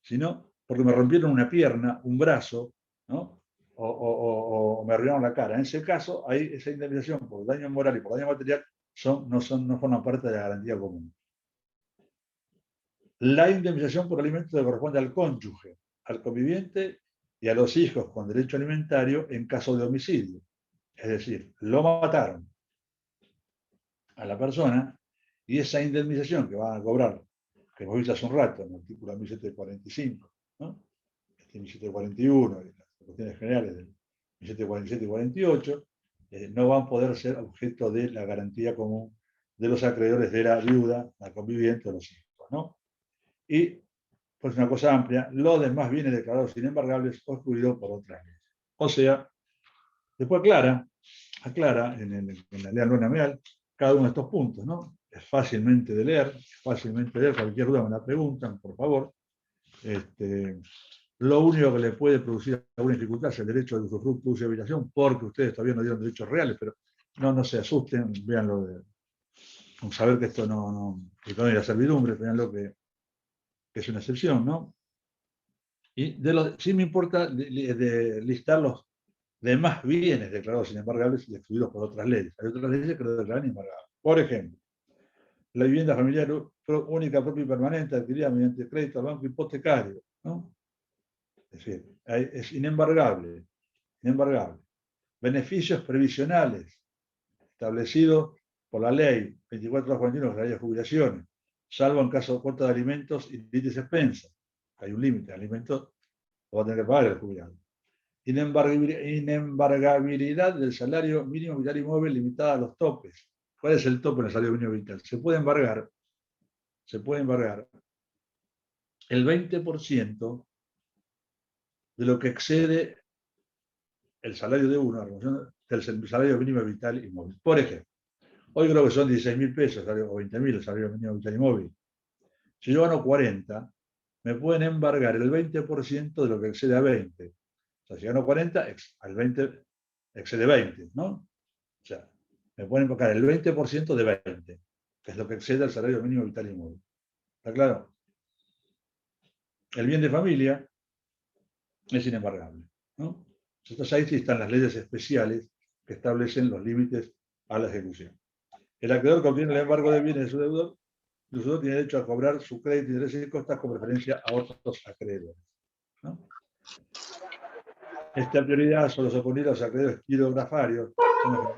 sino porque me rompieron una pierna, un brazo, ¿no? O me arruinaron la cara. En ese caso, ahí esa indemnización por daño moral y por daño material no forman parte de la garantía común. La indemnización por alimentos le corresponde al cónyuge, al conviviente y a los hijos con derecho alimentario en caso de homicidio. Es decir, lo mataron a la persona y esa indemnización que van a cobrar, que hemos visto hace un rato en el artículo 1745, ¿no? 1741 y las cuestiones generales del 1747 y 48, no van a poder ser objeto de la garantía común de los acreedores de la viuda, la conviviente o los hijos, ¿no? Y, pues una cosa amplia, los demás bienes declarados inembargables o excluidos por otras leyes. O sea, después aclara en la ley anual cada uno de estos puntos, ¿no? Es fácilmente de leer, cualquier duda me la preguntan, por favor. Lo único que le puede producir alguna dificultad es el derecho de usufructo, uso y habitación, porque ustedes todavía no dieron derechos reales, pero no se asusten, véanlo con saber que esto que no hay la servidumbre, véanlo que es una excepción, ¿no? Y sí me importa listar los demás bienes declarados inembargables y excluidos por otras leyes. Hay otras leyes que lo declaran inembargables. Por ejemplo, la vivienda familiar única, propia y permanente adquirida mediante crédito al banco hipotecario, ¿no? Es decir, es inembargable. Beneficios previsionales establecidos por la ley 2441 de la ley de jubilaciones, salvo en caso de cuota de alimentos y límites expensas. Hay un límite de alimentos, lo va a tener que pagar el jubilado. Inembargabilidad del salario mínimo vital y móvil limitada a los topes. ¿Cuál es el tope en el salario mínimo vital? Se puede embargar el 20% de lo que excede el salario de uno, del salario mínimo vital y móvil. Por ejemplo, hoy creo que son 16.000 pesos o 20.000 el salario mínimo vital y móvil. Si yo gano 40, me pueden embargar el 20% de lo que excede a 20. O sea, si gano 40, al 20 excede 20, ¿no? O sea, me pueden embargar el 20% de 20, que es lo que excede al salario mínimo vital y móvil. ¿Está claro? El bien de familia es inembargable, ¿no? Entonces ahí sí están las leyes especiales que establecen los límites a la ejecución. El acreedor que obtiene el embargo de bienes de su deudor, el deudor tiene derecho a cobrar su crédito, intereses y costas con referencia a otros acreedores, ¿no? Esta prioridad solo se opone a los acreedores quirografarios, son los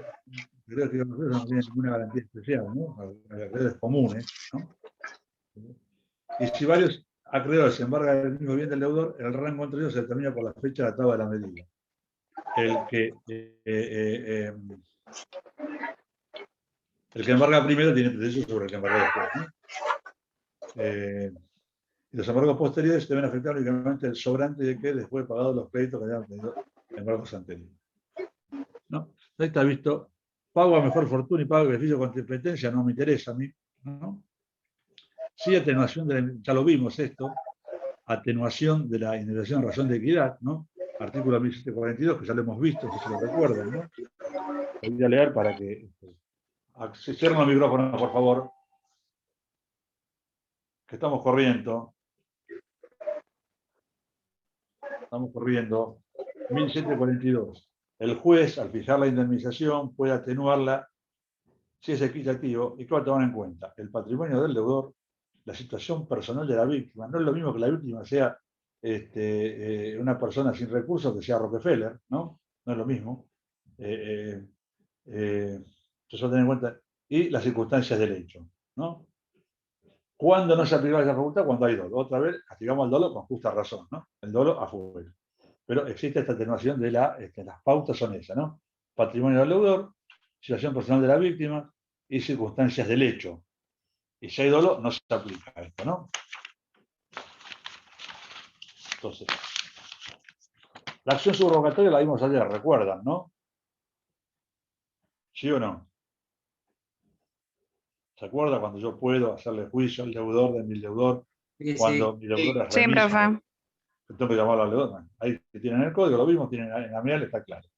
acreedores que no tienen ninguna garantía especial, ¿no? Acreedores comunes, ¿no? Y si varios acreedores embargan el mismo bien del deudor, el rango entre ellos se determina por la fecha de la tabla de la medida. El que embarga primero tiene derecho sobre el que embarga después, ¿no? Y los embargos posteriores deben afectar únicamente el sobrante de que después de pagados los créditos que hayan tenido embargos anteriores, ¿no? Ahí está visto, pago a mejor fortuna y pago a beneficio con competencia, no me interesa a mí, ¿no? Sí, atenuación ya lo vimos esto, atenuación de la indemnización en razón de equidad, ¿no? Artículo 1742, que ya lo hemos visto, si se lo recuerdan, ¿no? Lo voy a leer para que... Cierren los micrófonos, por favor, que estamos corriendo. Estamos corriendo. 1742. El juez, al fijar la indemnización, puede atenuarla si es equitativo. ¿Y qué va a tomar en cuenta? El patrimonio del deudor, la situación personal de la víctima. No es lo mismo que la víctima sea una persona sin recursos que sea Rockefeller, ¿no? No es lo mismo. Eso a tener en cuenta. Y las circunstancias del hecho, ¿no? ¿Cuándo no se aplica esa facultad? Cuando hay dolo. Otra vez, castigamos al dolo con justa razón, ¿no? El dolo afuera. Pero existe esta atenuación de las pautas son esas, ¿no? Patrimonio del deudor, situación personal de la víctima y circunstancias del hecho. Y si hay dolo, no se aplica esto, ¿no? Entonces, la acción subrogatoria la vimos ayer, recuerdan, ¿no? ¿Sí o no? ¿Se acuerda cuando yo puedo hacerle juicio al deudor de mi deudor? Cuando mi deudor es Sí, remiso, profe. tengo que llamarlo al deudor. Ahí tienen el código, lo mismo, tienen en la amial, está claro.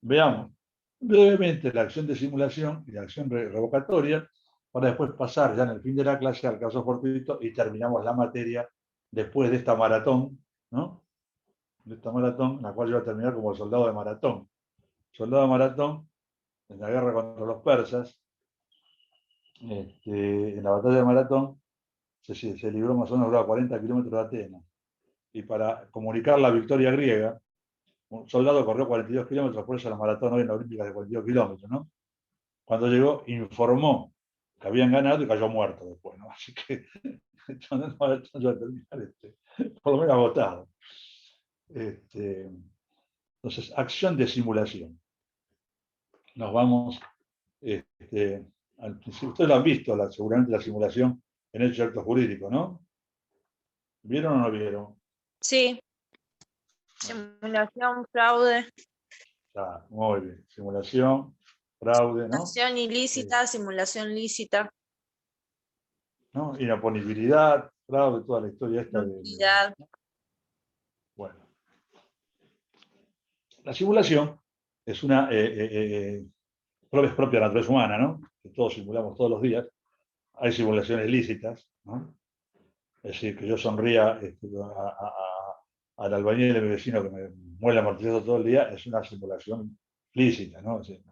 Veamos brevemente la acción de simulación y la acción revocatoria, para después pasar ya en el fin de la clase al caso fortuito y terminamos la materia después de esta maratón, ¿no? De esta maratón, la cual yo voy a terminar como el soldado de maratón. Soldado de maratón, en la guerra contra los persas, en la batalla de Maratón, se libró más o menos a 40 kilómetros de Atenas. Y para comunicar la victoria griega, un soldado corrió 42 kilómetros, por eso la maratón hoy en la Olímpica de 42 kilómetros, ¿no? Cuando llegó, informó que habían ganado y cayó muerto después, ¿no? Así que yo no voy a terminar por lo menos agotado. Entonces, acción de simulación. Nos vamos al principio. Ustedes lo han visto, seguramente la simulación en hechos y actos jurídicos, ¿no? ¿Vieron o no vieron? Sí, simulación, fraude, Está, muy bien. Simulación, fraude, ¿no? acción ilícita, simulación lícita, ¿No? Inoponibilidad, fraude, toda la historia esta nulidad. Bueno. La simulación es una es propia de la naturaleza humana, ¿no? Que todos simulamos todos los días. Hay simulaciones lícitas, ¿no? Es decir, que yo sonría al albañil de mi vecino que me muele el martillazo todo el día, es una simulación lícita, ¿no? Es decir,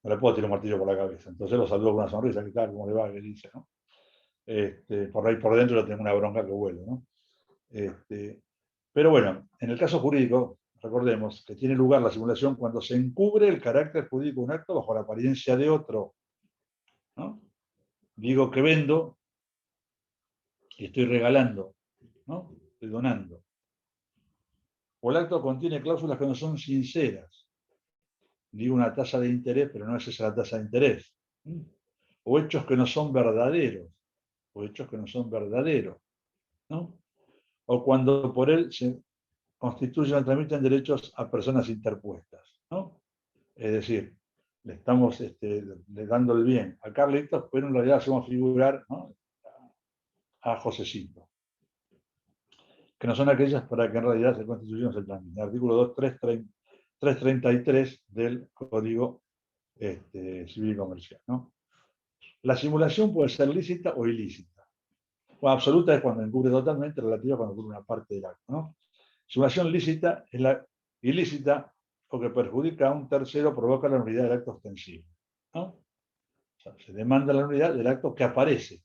no le puedo tirar un martillo por la cabeza. Entonces lo saludo con una sonrisa, ¿qué tal? ¿Cómo le va? ¿Qué dice? ¿No? Por ahí por dentro yo tengo una bronca que vuelo, ¿no? Pero bueno, en el caso jurídico, recordemos que tiene lugar la simulación cuando se encubre el carácter jurídico de un acto bajo la apariencia de otro, ¿no? Digo que vendo y estoy regalando, ¿no? Estoy donando. O el acto contiene cláusulas que no son sinceras. Digo una tasa de interés, pero no es esa la tasa de interés. O hechos que no son verdaderos. O hechos que no son verdaderos, ¿no? O cuando por él se constituyen o tramiten derechos a personas interpuestas, ¿no? Es decir, le estamos le dando el bien a Carlitos, pero en realidad hacemos figurar, ¿no? A Josecito. Que no son aquellas para que en realidad se constituyen o se tramiten. Artículo 333 del Código Civil y Comercial, ¿no? La simulación puede ser lícita o ilícita. O absoluta es cuando encubre totalmente, relativa cuando encubre una parte del acto, ¿no? Simulación lícita es la ilícita o que perjudica a un tercero, provoca la nulidad del acto ostensivo, ¿no? O sea, se demanda la nulidad del acto que aparece,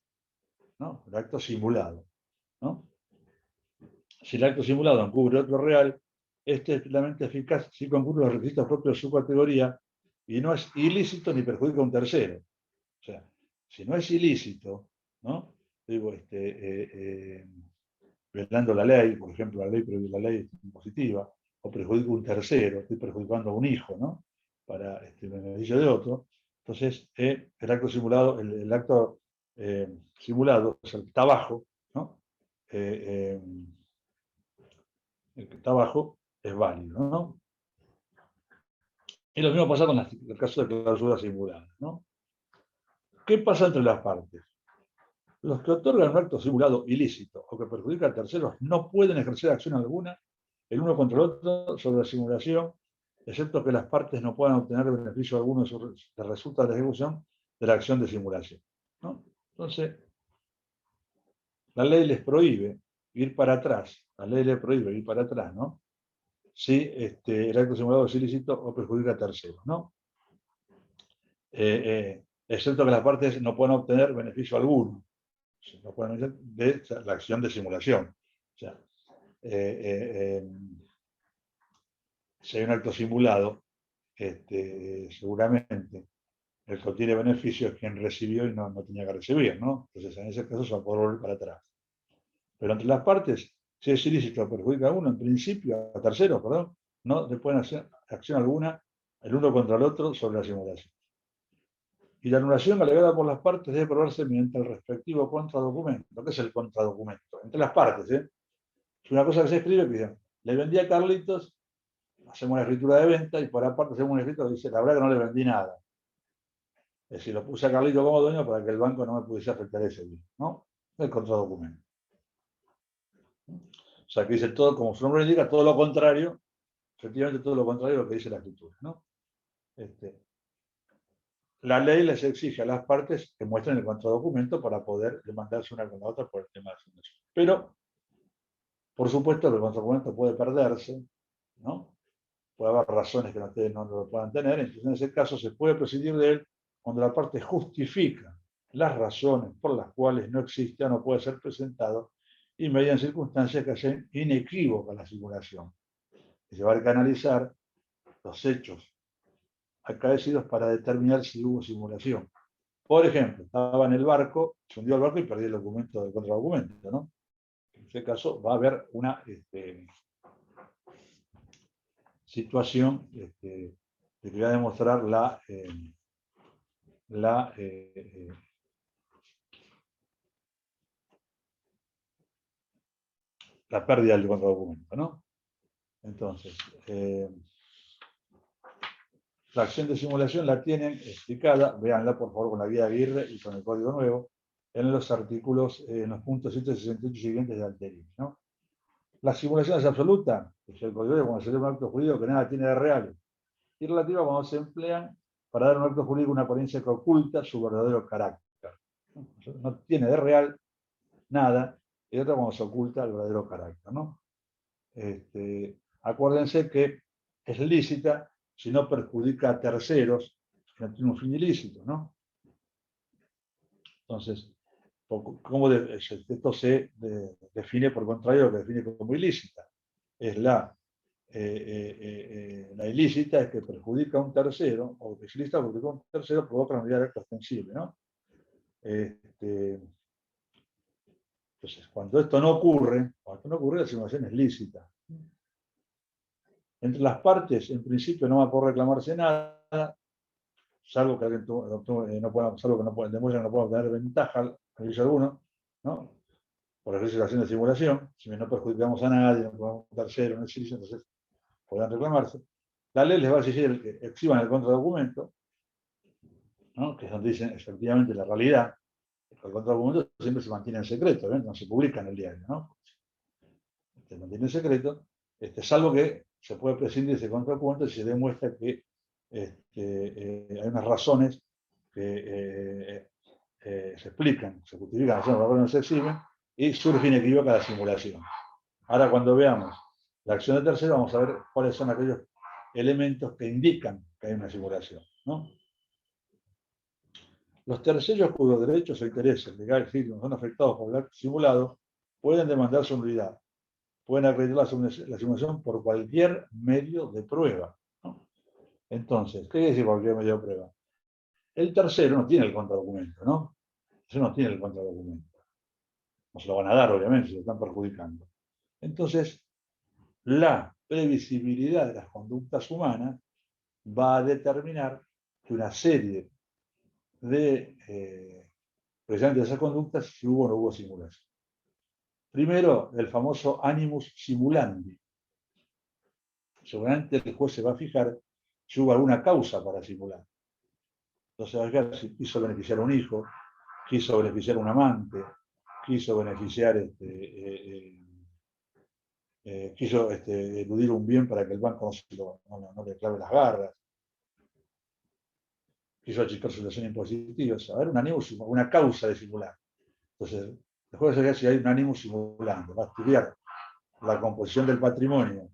¿no? El acto simulado, ¿no? Si el acto simulado encubre otro real, este es plenamente eficaz si concurre los requisitos propios de su categoría y no es ilícito ni perjudica a un tercero. O sea, si no es ilícito, ¿no? Digo, violando la ley, por ejemplo, la ley impositiva, o perjudica a un tercero, estoy perjudicando a un hijo, ¿no? Para beneficio de otro. Entonces, el acto simulado, el acto simulado, o sea, el que está abajo, ¿no? El que está abajo es válido, ¿no? Y lo mismo pasa con el caso de clausura simulada, ¿no? ¿Qué pasa entre las partes? Los que otorgan un acto simulado ilícito o que perjudica a terceros no pueden ejercer acción alguna el uno contra el otro sobre la simulación, excepto que las partes no puedan obtener beneficio alguno de resulta de la ejecución de la acción de simulación, ¿no? Entonces, la ley les prohíbe ir para atrás, ¿no? Si el acto simulado es ilícito o perjudica a terceros, ¿no? Excepto que las partes no puedan obtener beneficio alguno de la acción de simulación. O sea, si hay un acto simulado, seguramente el que obtiene beneficio es quien recibió y no tenía que recibir, ¿no? Entonces, en ese caso se va a poder volver para atrás. Pero entre las partes, si es ilícito o perjudica a uno, en principio, a terceros, perdón, no le pueden hacer acción alguna el uno contra el otro sobre la simulación. Y la anulación alegada por las partes debe probarse mediante el respectivo contradocumento. ¿Qué es el contradocumento? Entre las partes, ¿eh? Es una cosa que se escribe que dice, le vendí a Carlitos, hacemos una escritura de venta y por aparte hacemos una escritura que dice, la verdad que no le vendí nada. Es decir, lo puse a Carlitos como dueño para que el banco no me pudiese afectar ese bien, ¿no? El contradocumento. O sea, que dice todo, como su nombre indica, todo lo contrario, efectivamente todo lo contrario de lo que dice la escritura, ¿no? La ley les exige a las partes que muestren el contradocumento para poder demandarse una con la otra por el tema de la fundación. Pero, por supuesto, el contradocumento puede perderse, ¿no? Puede haber razones que ustedes no lo puedan tener, entonces en ese caso se puede prescindir de él cuando la parte justifica las razones por las cuales no existe o no puede ser presentado y median circunstancias que hacen inequívoca la simulación. Y se va a analizar los hechos acaecidos para determinar si hubo simulación. Por ejemplo, estaba en el barco, se hundió el barco y perdí el documento del contradocumento, ¿no? En este caso va a haber una situación que voy a demostrar la pérdida del contradocumento, ¿no? Entonces, la acción de simulación la tienen explicada, véanla por favor con la guía de Aguirre y con el código nuevo, en los artículos, en los puntos 168 siguientes de anterior, ¿no? La simulación es absoluta, es el código cuando se lee un acto jurídico que nada tiene de real, y relativa cuando se emplean para dar a un acto jurídico una apariencia que oculta su verdadero carácter. No tiene de real nada, y otra cuando se oculta el verdadero carácter, ¿no? Acuérdense que es lícita si no perjudica a terceros, que no tiene un fin ilícito, ¿no? Entonces, esto se define por contrario lo que define como ilícita. Es la ilícita es que perjudica a un tercero, o que es ilícita porque un tercero provoca la nulidad de acto ostensible, ¿no? Entonces, cuando esto no ocurre, la simulación es lícita. Entre las partes, en principio, no va a poder reclamarse nada, salvo que alguien demuestre que no pueda obtener ventaja al servicio alguno, ¿no? Por ejercicio de la acción de simulación, si no perjudicamos a nadie, no podemos un tercero, no existe, entonces podrán reclamarse. La ley les va a exigir que exhiban el contradocumento, ¿no? Que es donde dicen efectivamente la realidad. El contradocumento siempre se mantiene en secreto, ¿ven? No se publica en el diario, ¿no? Se mantiene en secreto, salvo que se puede prescindir de ese contradocumento si se demuestra que hay unas razones que se explican, se justifican, las razones no se exhiben y surge inequívoca la simulación. Ahora, cuando veamos la acción de tercero, vamos a ver cuáles son aquellos elementos que indican que hay una simulación, ¿no? Los terceros cuyos derechos o intereses legales no son afectados por el acto simulado pueden demandar su nulidad. Pueden acreditar la simulación por cualquier medio de prueba, ¿no? Entonces, ¿qué quiere decir cualquier medio de prueba? El tercero no tiene el contradocumento, ¿no? Eso no tiene el contradocumento. No se lo van a dar, obviamente, se lo están perjudicando. Entonces, la previsibilidad de las conductas humanas va a determinar que una serie de precisamente esas conductas, si hubo o no hubo simulación. Primero, el famoso animus simulandi. Seguramente el juez se va a fijar si hubo alguna causa para simular. Entonces va a fijar si quiso beneficiar a un hijo, quiso beneficiar a un amante, quiso beneficiar, quiso eludir un bien para que el banco no le clave las garras, quiso achicar su relación impositiva. A ver, un animus, una causa de simular. Entonces, el juez va a fijar si hay un animus simulando, va a estudiar la composición del patrimonio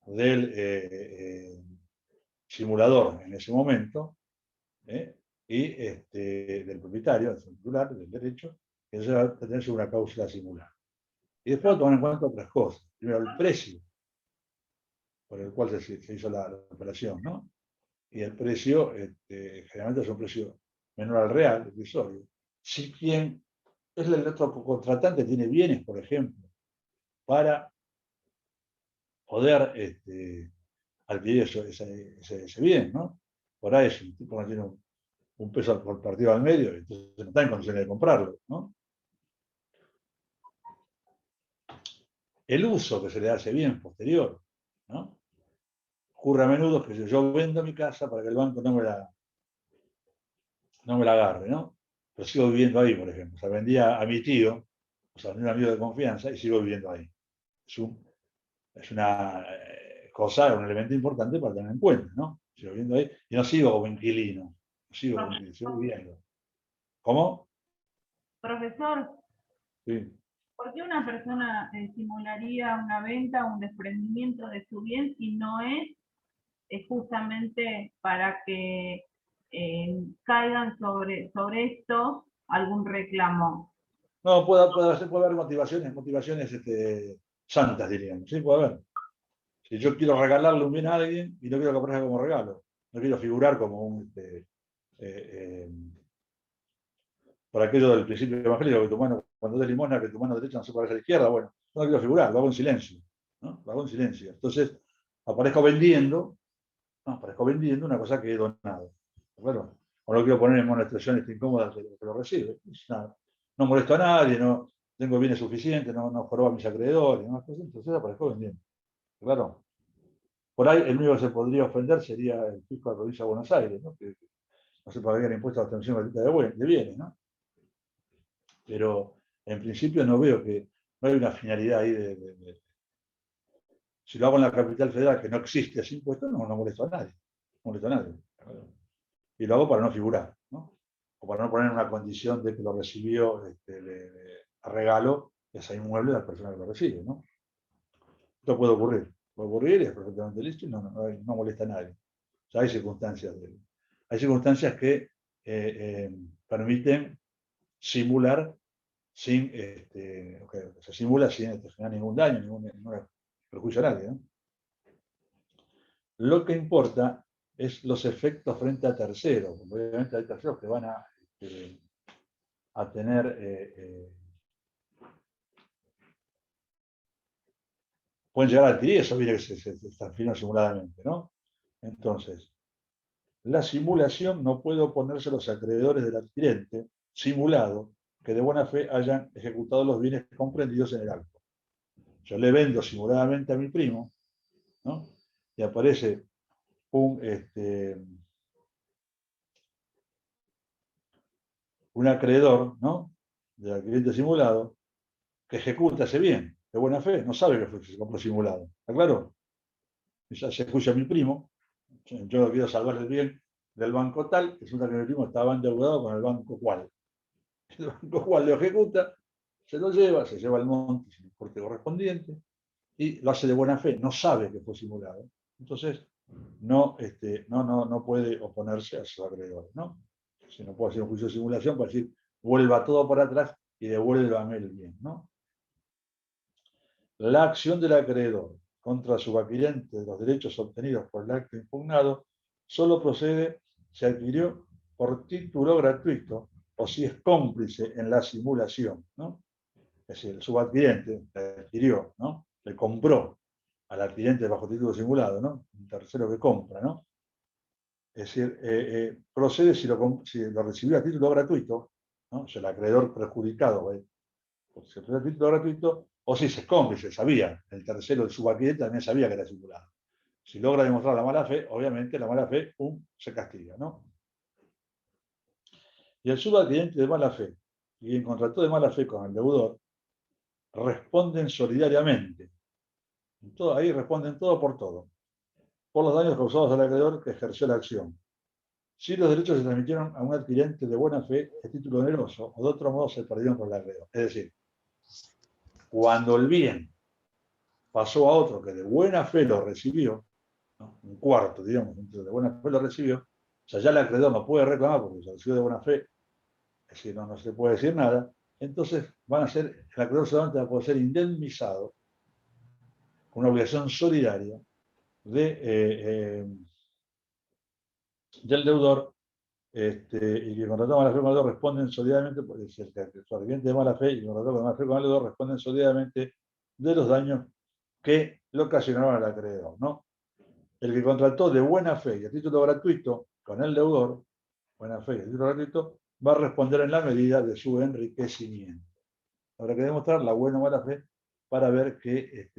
del simulador en ese momento, y del propietario, del titular, del derecho, que eso va a tener una causa simular. Y después tomar en cuenta otras cosas. Primero, el precio por el cual se hizo la operación, ¿no? Y el precio, generalmente es un precio menor al real, irrisorio. Si quien es el otro contratante tiene bienes, por ejemplo, para poder adquirir ese bien, ¿no? Por ahí, si un tipo no tiene un peso por partido al medio, entonces no está en condiciones de comprarlo, ¿no? El uso que se le hace bien posterior, ¿no? Ocurre a menudo que yo vendo mi casa para que el banco no me la agarre, ¿no? Pero sigo viviendo ahí, por ejemplo. O sea, vendía a mi tío, o sea, a un amigo de confianza, y sigo viviendo ahí. Es una cosa, un elemento importante para tener en cuenta, ¿no? Sigo viviendo ahí y no sigo como inquilino, sigo viviendo. ¿Cómo? Profesor, Sí. ¿por qué una persona simularía una venta o un desprendimiento de su bien si no es justamente para que caigan sobre esto algún reclamo? No, puede haber motivaciones santas, diríamos. Sí, puede haber. Si yo quiero regalarle un bien a alguien y no quiero que aparezca como regalo, no quiero figurar como un por aquello del principio evangélico, que tu mano, cuando des limosna, que tu mano derecha no se parece a la izquierda, bueno, no quiero figurar, lo hago en silencio, ¿no? Lo hago en silencio. Entonces, aparezco vendiendo una cosa que he donado. Bueno, o no quiero poner en una expresión incómoda que lo recibe. No molesto a nadie, no tengo bienes suficientes, no jorobo a mis acreedores, entonces aparezco vendiendo. Claro. Por ahí el único que se podría ofender sería el fisco de la provincia de Buenos Aires, ¿no? Que no se pagaría el impuesto a la obtención gratuita de bienes, ¿no? Pero en principio no veo que no hay una finalidad ahí si lo hago en la capital federal, que no existe ese impuesto, no molesto a nadie. No molesto a nadie. Y lo hago para no figurar, ¿no? O para no poner una condición de que lo recibió a regalo ese inmueble de la persona que lo recibe, ¿no? Esto puede ocurrir, es perfectamente listo y no molesta a nadie. O sea, hay circunstancias que permiten simular sin, se simula sin generar ningún daño, ningún perjuicio a nadie, ¿no? Lo que importa es los efectos frente a terceros. Obviamente hay terceros que van a tener, pueden llegar a adquirir esos bienes que se transfieren simuladamente, ¿no? Entonces, la simulación no puede oponerse a los acreedores del adquirente simulado que de buena fe hayan ejecutado los bienes comprendidos en el acto. Yo le vendo simuladamente a mi primo, ¿no? Y aparece un acreedor, ¿no? Del adquirente simulado, que ejecuta ese bien, de buena fe, no sabe que se compró simulado. ¿Está claro? Ya se escucha a mi primo, yo quiero salvar el bien del banco tal, resulta que mi primo estaba endeudado con el banco cual. El banco cual lo ejecuta, se lo lleva, se lleva el monte, el importe correspondiente, y lo hace de buena fe, no sabe que fue simulado. Entonces, no puede oponerse a sus acreedores, ¿no? Si no puede hacer un juicio de simulación para decir, vuelva todo para atrás y devuélvame el bien, ¿no? La acción del acreedor contra su adquirente de los derechos obtenidos por el acto impugnado solo procede si adquirió por título gratuito o si es cómplice en la simulación, ¿no? Es decir, el subadquirente le adquirió, ¿no? Le compró al adquirente bajo título simulado, ¿no? Un tercero que compra, ¿no? Es decir, procede si lo recibió a título gratuito, ¿no? O sea, el acreedor perjudicado, porque se recibió a título gratuito, o si es cómplice, sabía, el tercero, el subadquirente también sabía que era simulado. Si logra demostrar la mala fe, obviamente la mala fe, se castiga, ¿no? Y el subadquirente de mala fe, y quien contrató de mala fe con el deudor, responden solidariamente. Ahí responden todo por los daños causados al acreedor que ejerció la acción. Si los derechos se transmitieron a un adquirente de buena fe de título oneroso, o de otro modo se perdieron por el acreedor. Es decir, cuando el bien pasó a otro que de buena fe lo recibió, ¿no? Un cuarto, digamos, de buena fe lo recibió, o sea, ya el acreedor no puede reclamar porque se recibió de buena fe, es decir, no se puede decir nada, entonces el acreedor solamente va a poder ser indemnizado con una obligación solidaria del deudor, y que contrató mala fe con el deudor responden solidariamente, pues, el adquirente de mala fe y contrató con mala fe con el deudor responden solidariamente de los daños que le ocasionaron al acreedor, ¿no? El que contrató de buena fe y a título gratuito con el deudor, buena fe y a título gratuito, va a responder en la medida de su enriquecimiento. Habrá que demostrar la buena o mala fe para ver que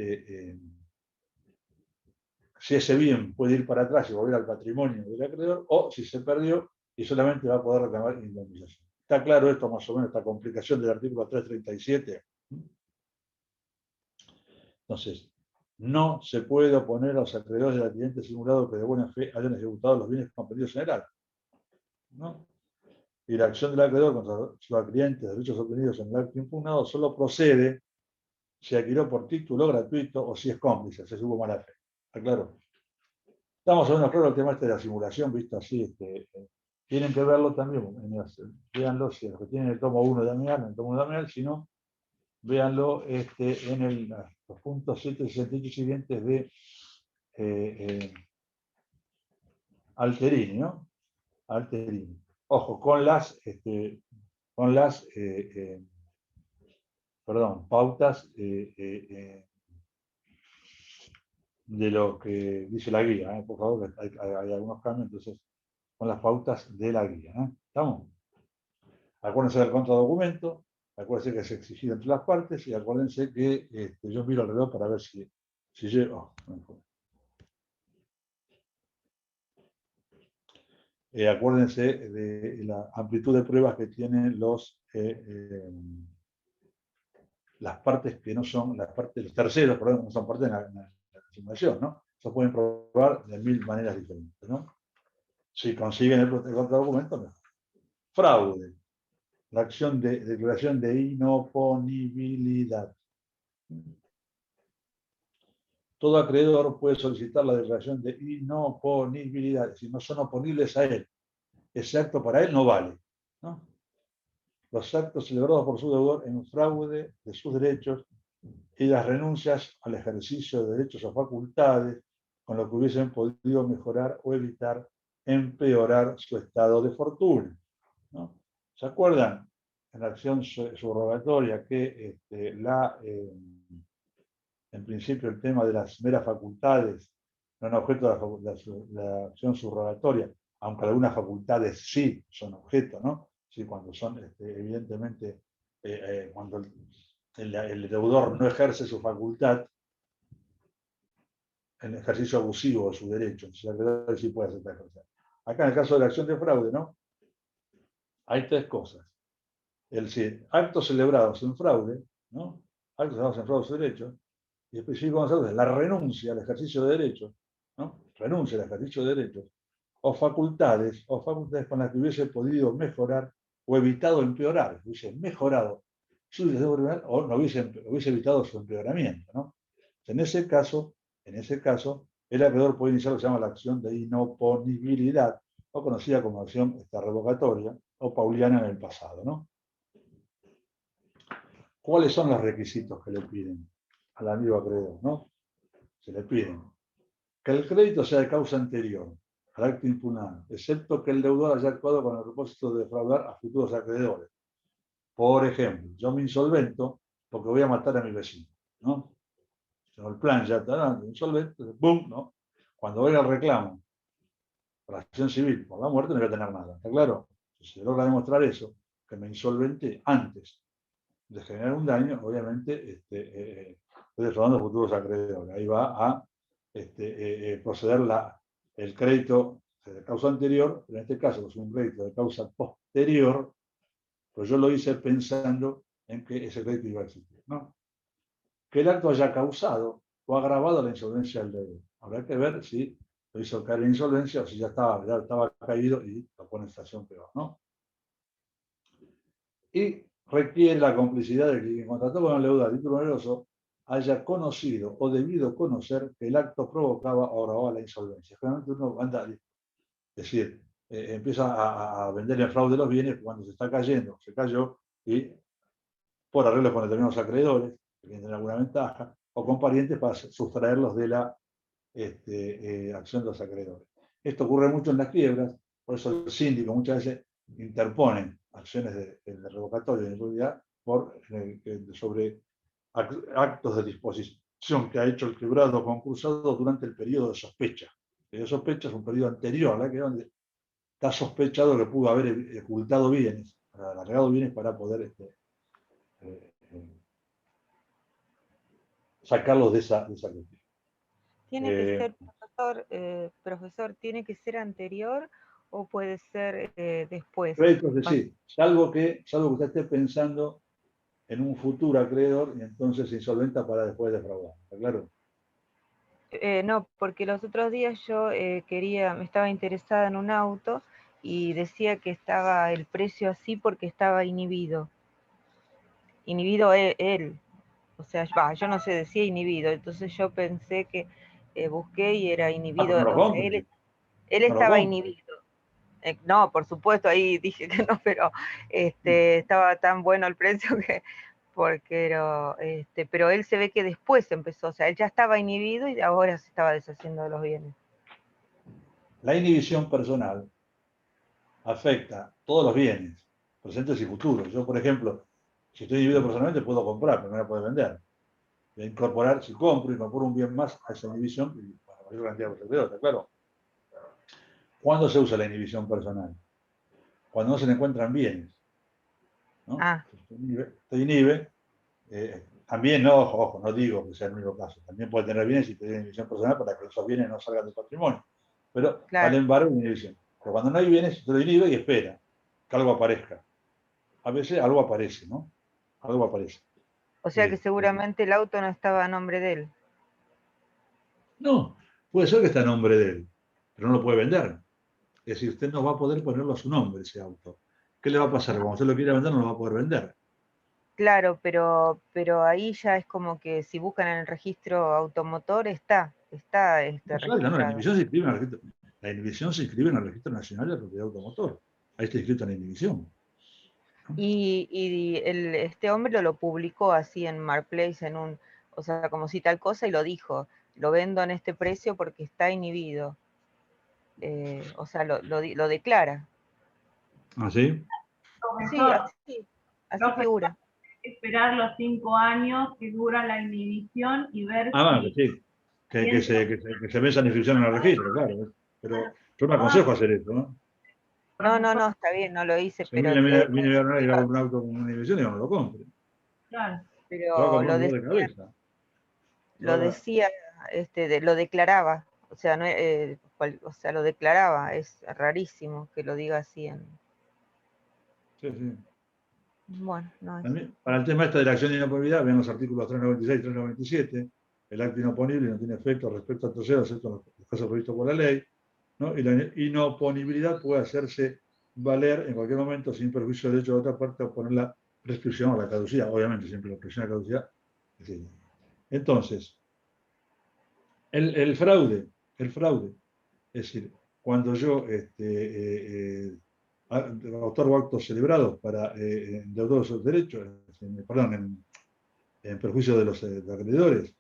si ese bien puede ir para atrás y volver al patrimonio del acreedor, o si se perdió y solamente va a poder reclamar indemnización. ¿Está claro esto más o menos, esta complicación del artículo 337? Entonces, no se puede oponer a los acreedores del adquirente simulado que de buena fe hayan ejecutado los bienes comprendidos en el acto, ¿no? Y la acción del acreedor contra sus adquirentes de derechos obtenidos en el acto impugnado solo procede si adquirió por título gratuito o si es cómplice, se supo mala fe. ¿Está claro? Estamos hablando, claro, el tema de la simulación, visto así, tienen que verlo también, véanlo, si los que tienen el tomo 1 de Amial, el tomo 1 de Amial, si no, véanlo en los puntos 7 y 68 siguientes de Alterini, ¿no? Alterini. Ojo, con las pautas de lo que dice la guía, por favor, que hay algunos cambios, entonces, con las pautas de la guía, ¿estamos? Acuérdense del contradocumento, acuérdense que es exigido entre las partes, y acuérdense que yo miro alrededor para ver si llego. Acuérdense de la amplitud de pruebas que tienen las partes que no son, los terceros, perdón, no son parte de la simulación, ¿no? Se pueden probar de 1000 maneras diferentes, ¿no? Si consiguen el contradocumento, mejor. Fraude. La acción de declaración de inoponibilidad. Todo acreedor puede solicitar la declaración de inoponibilidad, es decir, no son oponibles a él. Ese acto para él no vale, ¿no? Los actos celebrados por su deudor en fraude de sus derechos y las renuncias al ejercicio de derechos o facultades con lo que hubiesen podido mejorar o evitar empeorar su estado de fortuna, ¿no? ¿Se acuerdan en la acción subrogatoria que en principio el tema de las meras facultades no es objeto de la acción subrogatoria, aunque algunas facultades sí son objeto, ¿no? Sí, cuando son, evidentemente, cuando el deudor no ejerce su facultad, en ejercicio abusivo de su derecho, el acreedor sí puede aceptar ejercer. Acá en el caso de la acción de fraude, ¿no? Hay tres cosas. Es decir, actos celebrados en fraude, ¿no? Actos celebrados en fraude de su derecho, y específicamente la renuncia al ejercicio de derechos, ¿no? Renuncia al ejercicio de derechos, o facultades con las que hubiese podido mejorar o evitado empeorar, hubiese mejorado su derecho o no hubiese evitado su empeoramiento, ¿no? En ese caso, el acreedor puede iniciar lo que se llama la acción de inoponibilidad, o conocida como acción revocatoria o pauliana en el pasado, ¿no? ¿Cuáles son los requisitos que le piden al amigo acreedor, ¿no? Se le piden que el crédito sea de causa anterior al acto impugnado, excepto que el deudor haya actuado con el propósito de defraudar a futuros acreedores. Por ejemplo, yo me insolvento porque voy a matar a mi vecino, ¿no? El plan ya está insolvente, ¡pum! ¿No? Cuando venga el reclamo por la acción civil, por la muerte, no voy a tener nada, ¿está claro? Si se logra demostrar eso, que me insolvente antes de generar un daño, obviamente estoy defraudando a futuros acreedores. Ahí va a proceder el crédito de causa anterior, en este caso es un crédito de causa posterior, pues yo lo hice pensando en que ese crédito iba a existir, ¿no? Que el acto haya causado o agravado la insolvencia del deudor. Habrá que ver si lo hizo caer en insolvencia o si ya estaba caído y lo pone en situación peor, ¿no? Y requiere la complicidad de que quien contrató con el deudor a título oneroso haya conocido o debido conocer que el acto provocaba o agravaba la insolvencia. Generalmente uno anda, es decir, empieza a vender en fraude los bienes cuando se está cayendo, se cayó, y por arreglos con determinados acreedores, que quieren tener alguna ventaja, o con parientes para sustraerlos de la acción de los acreedores. Esto ocurre mucho en las quiebras, por eso el síndico muchas veces interpone acciones de revocatoria de nulidad sobre actos de disposición que ha hecho el quebrado concursado durante el periodo de sospecha. El periodo de sospecha es un periodo anterior a la que donde está sospechado que pudo haber ocultado bienes, alargado bienes para poder sacarlos de esa cuestión. Tiene que ser, profesor, ¿tiene que ser anterior o puede ser después? Créditos de sí, salvo que usted esté pensando en un futuro acreedor y entonces se insolventa para después defraudar, ¿está claro? No, porque los otros días yo me estaba interesada en un auto y decía que estaba el precio así porque estaba inhibido. Inhibido él. O sea, yo no sé, decía inhibido. Entonces yo pensé que busqué y era inhibido. No lo O sea, compre. él No lo estaba compre. inhibido. No, por supuesto, ahí dije que no, pero estaba tan bueno el precio que, pero él se ve que después empezó, o sea, él ya estaba inhibido y ahora se estaba deshaciendo de los bienes. La inhibición personal afecta todos los bienes, presentes y futuros. Yo, por ejemplo, si estoy inhibido personalmente, puedo comprar, pero no la puedo vender. Voy a incorporar, si incorporo un bien más a esa inhibición, y para mayor cantidad de acreedores, ¿está claro? ¿Cuándo se usa la inhibición personal? Cuando no se le encuentran bienes, ¿no? Ah. Te inhibe, también, no, ojo, no digo que sea el único caso, también puede tener bienes y pedir inhibición personal para que esos bienes no salgan del patrimonio, pero Claro. al embargo una inhibición. Pero cuando no hay bienes, se lo inhibe y espera que algo aparezca. A veces algo aparece, ¿no? Algo aparece. O sea que seguramente el auto no estaba a nombre de él. No, puede ser que esté a nombre de él, pero no lo puede vender. Es decir, usted no va a poder ponerlo a su nombre ese auto. ¿Qué le va a pasar? Cuando usted lo quiera vender, no lo va a poder vender. Claro, pero ahí ya es como que si buscan en el registro automotor está registrado. No, la inhibición se inscribe en el registro. La inhibición se inscribe en el Registro Nacional de Propiedad Automotor. Ahí está inscrito la inhibición. Y este hombre lo publicó así en Marketplace, o sea, como si tal cosa, y lo dijo, lo vendo en este precio porque está inhibido. O sea, lo declara. ¿Ah, sí? Sí, así figura. Esperar los 5 años que dura la inhibición y ver si... Sí. Que se ve esa inscripción en el registro, claro. Pero yo me aconsejo hacer eso, ¿no? No, está bien, no lo hice, Si pero... viene a ir a un auto con una inhibición, no lo compre. Claro. Pero lo de cabeza. decía, lo declaraba, o sea, no, o sea, lo declaraba, es rarísimo que lo diga así Sí. Bueno, no es... También, para el tema de la acción de inoponibilidad, vean los artículos 396 y 397, el acto inoponible no tiene efecto respecto a terceros, excepto en los casos previstos por la ley, ¿no? Y la inoponibilidad puede hacerse valer en cualquier momento sin perjuicio de derecho de otra parte o poner la prescripción o la caducidad, obviamente siempre la prescripción y la caducidad. Entonces, el fraude, es decir, cuando yo otorgo actos celebrados para deudores de sus derechos, en perjuicio de los acreedores,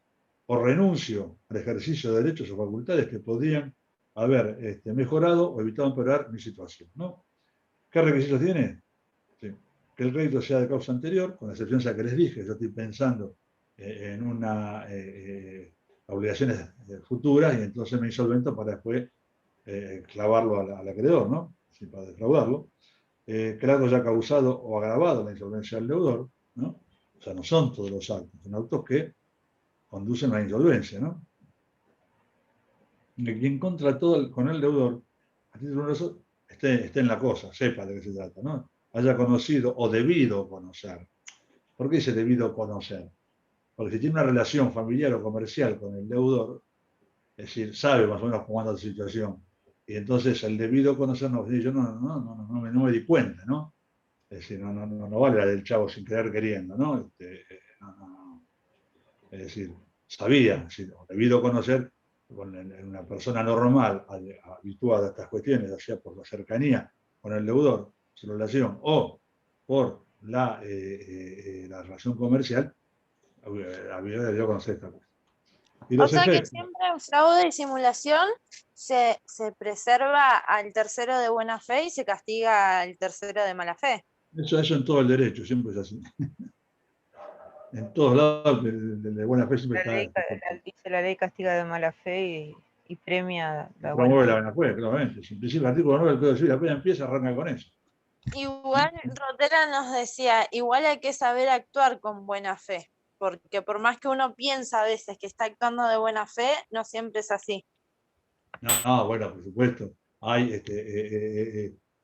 o renuncio al ejercicio de derechos o facultades que podrían haber mejorado o evitado empeorar mi situación, ¿no? ¿Qué requisitos tiene? Sí. Que el crédito sea de causa anterior, con la excepción esa que les dije, yo estoy pensando en una obligaciones futuras y entonces me insolvento para después clavarlo al acreedor, ¿no? Sí, para defraudarlo. Que el acto haya causado o agravado la insolvencia del deudor, ¿no? O sea, no son todos los actos, son actos que conducen a la insolvencia, ¿no? Que quien contrató con el deudor, a título oneroso, esté en la cosa, sepa de qué se trata, ¿no? Haya conocido o debido conocer. ¿Por qué dice debido conocer? Porque si tiene una relación familiar o comercial con el deudor, es decir, sabe más o menos cómo anda la situación. Y entonces el debido conocer no, yo no me di cuenta, ¿no? Es decir, no vale la del chavo sin querer queriendo, ¿no? Es decir, sabía, es decir, debido conocer con una persona normal, habituada a estas cuestiones, ya sea por la cercanía con el deudor, su relación, o por la relación comercial, había debido conocer esta cuestión. Y O los sea que efectos, siempre en fraude y simulación se preserva al tercero de buena fe y se castiga al tercero de mala fe. eso en todo el derecho, siempre es así. En todos lados, de buena fe siempre está. Dice la ley castiga de mala fe y premia la buena Promueve la fe. buena fe, claramente. En principio, el artículo 9 del Código Civil apenas empieza, arranca con eso. Igual Rotera nos decía, igual hay que saber actuar con buena fe, porque por más que uno piensa a veces que está actuando de buena fe, no siempre es así. No, bueno, por supuesto. Hay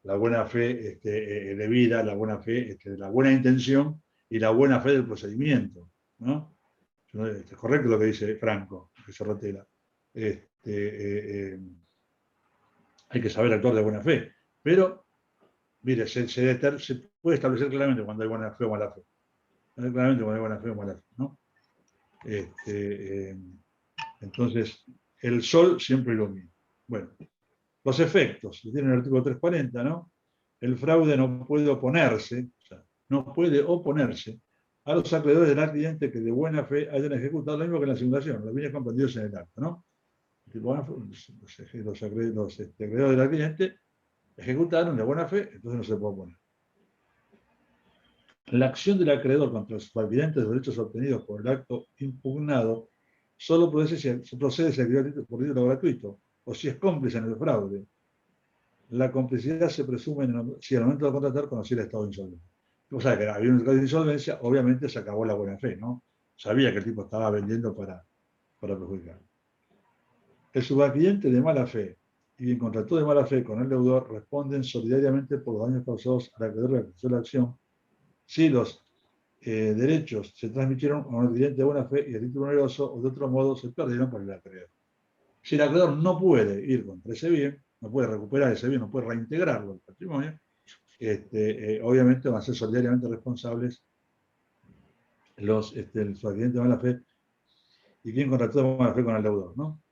la buena fe debida, la buena fe, la buena intención y la buena fe del procedimiento, ¿no? Es correcto lo que dice Franco, que se Rotela. Hay que saber actuar de buena fe. Pero, mire, se puede establecer claramente cuando hay buena fe o mala fe. Claramente cuando hay buena fe o mala fe, ¿no? Entonces, el sol siempre ilumina. Bueno, los efectos, que tiene el artículo 340, ¿no? El fraude no puede oponerse, o sea, no puede oponerse a los acreedores del cliente que de buena fe hayan ejecutado lo mismo que en la simulación, los bienes comprendidos en el acto, ¿no? Los acreedores del cliente ejecutaron de buena fe, entonces no se puede oponer. La acción del acreedor contra los adquirentes de derechos obtenidos por el acto impugnado solo procede si es por título gratuito o si es cómplice en el fraude. La complicidad se presume si al momento de contratar conocía el estado de insolvencia. O sea, que había un estado de insolvencia, obviamente se acabó la buena fe, ¿no? Sabía que el tipo estaba vendiendo para perjudicar. El subadquiriente de mala fe y quien contrató de mala fe con el deudor responden solidariamente por los daños causados al acreedor de la acción si los derechos se transmitieron a un adquiriente de buena fe y el título oneroso o de otro modo se perdieron por el acreedor. Si el acreedor no puede ir contra ese bien, no puede recuperar ese bien, no puede reintegrarlo al patrimonio, obviamente van a ser solidariamente responsables el subadquiriente de mala fe y quien contrató de mala fe con el deudor, ¿no?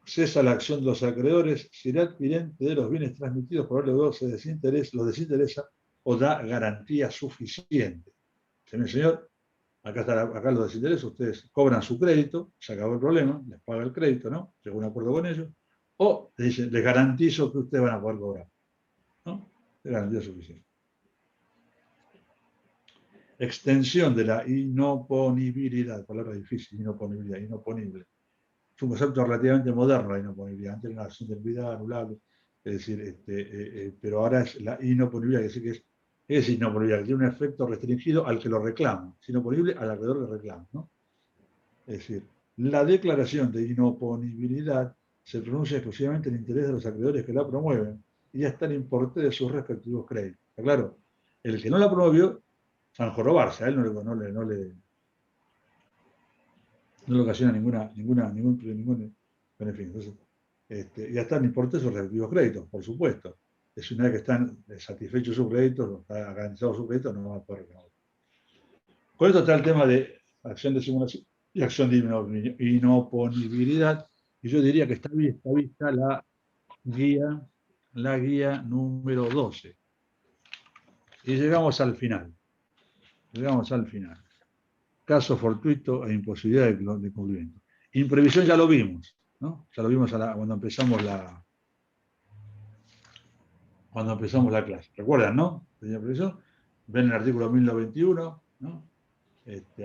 Cesa la acción de los acreedores si el adquirente de los bienes transmitidos por el deudor los desinteresa o da garantía suficiente. Señor, acá los desinteresos, ustedes cobran su crédito, se acabó el problema, les paga el crédito, ¿no? Llegó a un acuerdo con ellos, o les dicen, les garantizo que ustedes van a poder cobrar, ¿no? De garantía suficiente. Extensión de la inoponibilidad, palabra difícil, inoponibilidad, inoponible. Es un concepto relativamente moderno la inoponibilidad. Antes era una acción de nulidad, anulable, es decir, pero ahora es la inoponibilidad, es decir, que es inoponibilidad, que tiene un efecto restringido al que lo reclama, es inoponible al acreedor que reclama, ¿no? Es decir, la declaración de inoponibilidad se pronuncia exclusivamente en interés de los acreedores que la promueven y hasta el importe de sus respectivos créditos. ¿Está claro? El que no la promovió, sanjorobarse, a él no le ocasiona ningún beneficio. Entonces, y hasta el importe de sus respectivos créditos, por supuesto. Es una vez que están satisfechos sus créditos, está garantizado su crédito, no van a poder reclamar. Con esto está el tema de acción de simulación y acción de inoponibilidad, y yo diría que está vista la guía número 12. Y llegamos al final. Caso fortuito e imposibilidad de cumplimiento. Imprevisión ya lo vimos, ¿no? Ya lo vimos cuando empezamos la clase. ¿Recuerdan, no? Tenía previsión. Ven el artículo 1091, ¿no?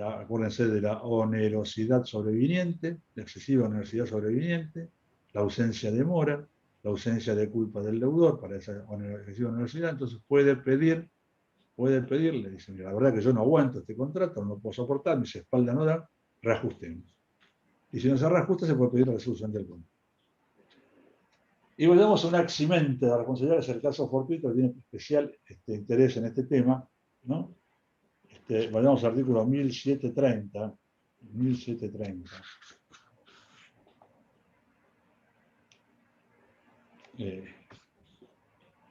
Acuérdense de la onerosidad sobreviniente, la excesiva onerosidad sobreviniente, la ausencia de mora, la ausencia de culpa del deudor para esa excesiva onerosidad. Entonces puede pedirle, dice, mira, la verdad que yo no aguanto este contrato, no lo puedo soportar, mis espaldas no dan, reajustemos. Y si no se reajusta, se puede pedir la resolución del contrato. Y volvemos a un eximente de la responsabilidad, que es el caso fortuito, que tiene especial interés en este tema, ¿no? Vayamos al artículo 1730. 1730.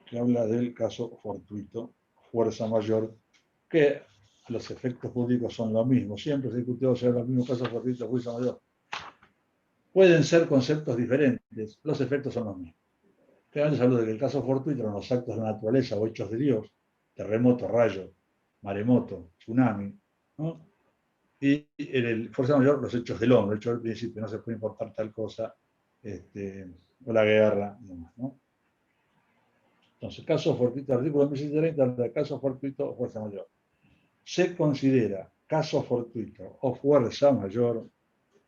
Que habla del caso fortuito, fuerza mayor, que los efectos jurídicos son lo mismo. Siempre se ha discutido sobre los mismos casos fortuitos, fuerza mayor. Pueden ser conceptos diferentes, los efectos son los mismos. Claramente se habló de que el caso fortuito eran los actos de la naturaleza o hechos de Dios, terremoto, rayo, maremoto, tsunami, ¿no? Y en el fuerza mayor, los hechos del hombre, el hecho del principio, no se puede importar tal cosa, o la guerra, y demás, ¿no? Entonces, caso fortuito, artículo 1730, el caso fortuito o fuerza mayor. Se considera caso fortuito o fuerza mayor,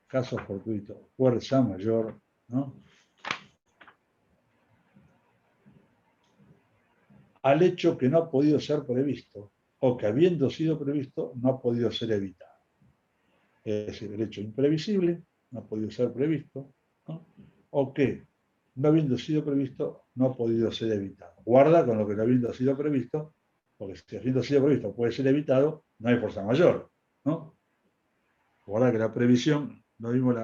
caso fortuito, fuerza mayor, ¿no? Al hecho que no ha podido ser previsto, o que habiendo sido previsto, no ha podido ser evitado. Es decir, el hecho imprevisible, no ha podido ser previsto, ¿no? O que, no habiendo sido previsto, no ha podido ser evitado. Guarda con lo que no habiendo sido previsto, porque si habiendo sido previsto puede ser evitado, no hay fuerza mayor, ¿no? Guarda que la previsión, no vimos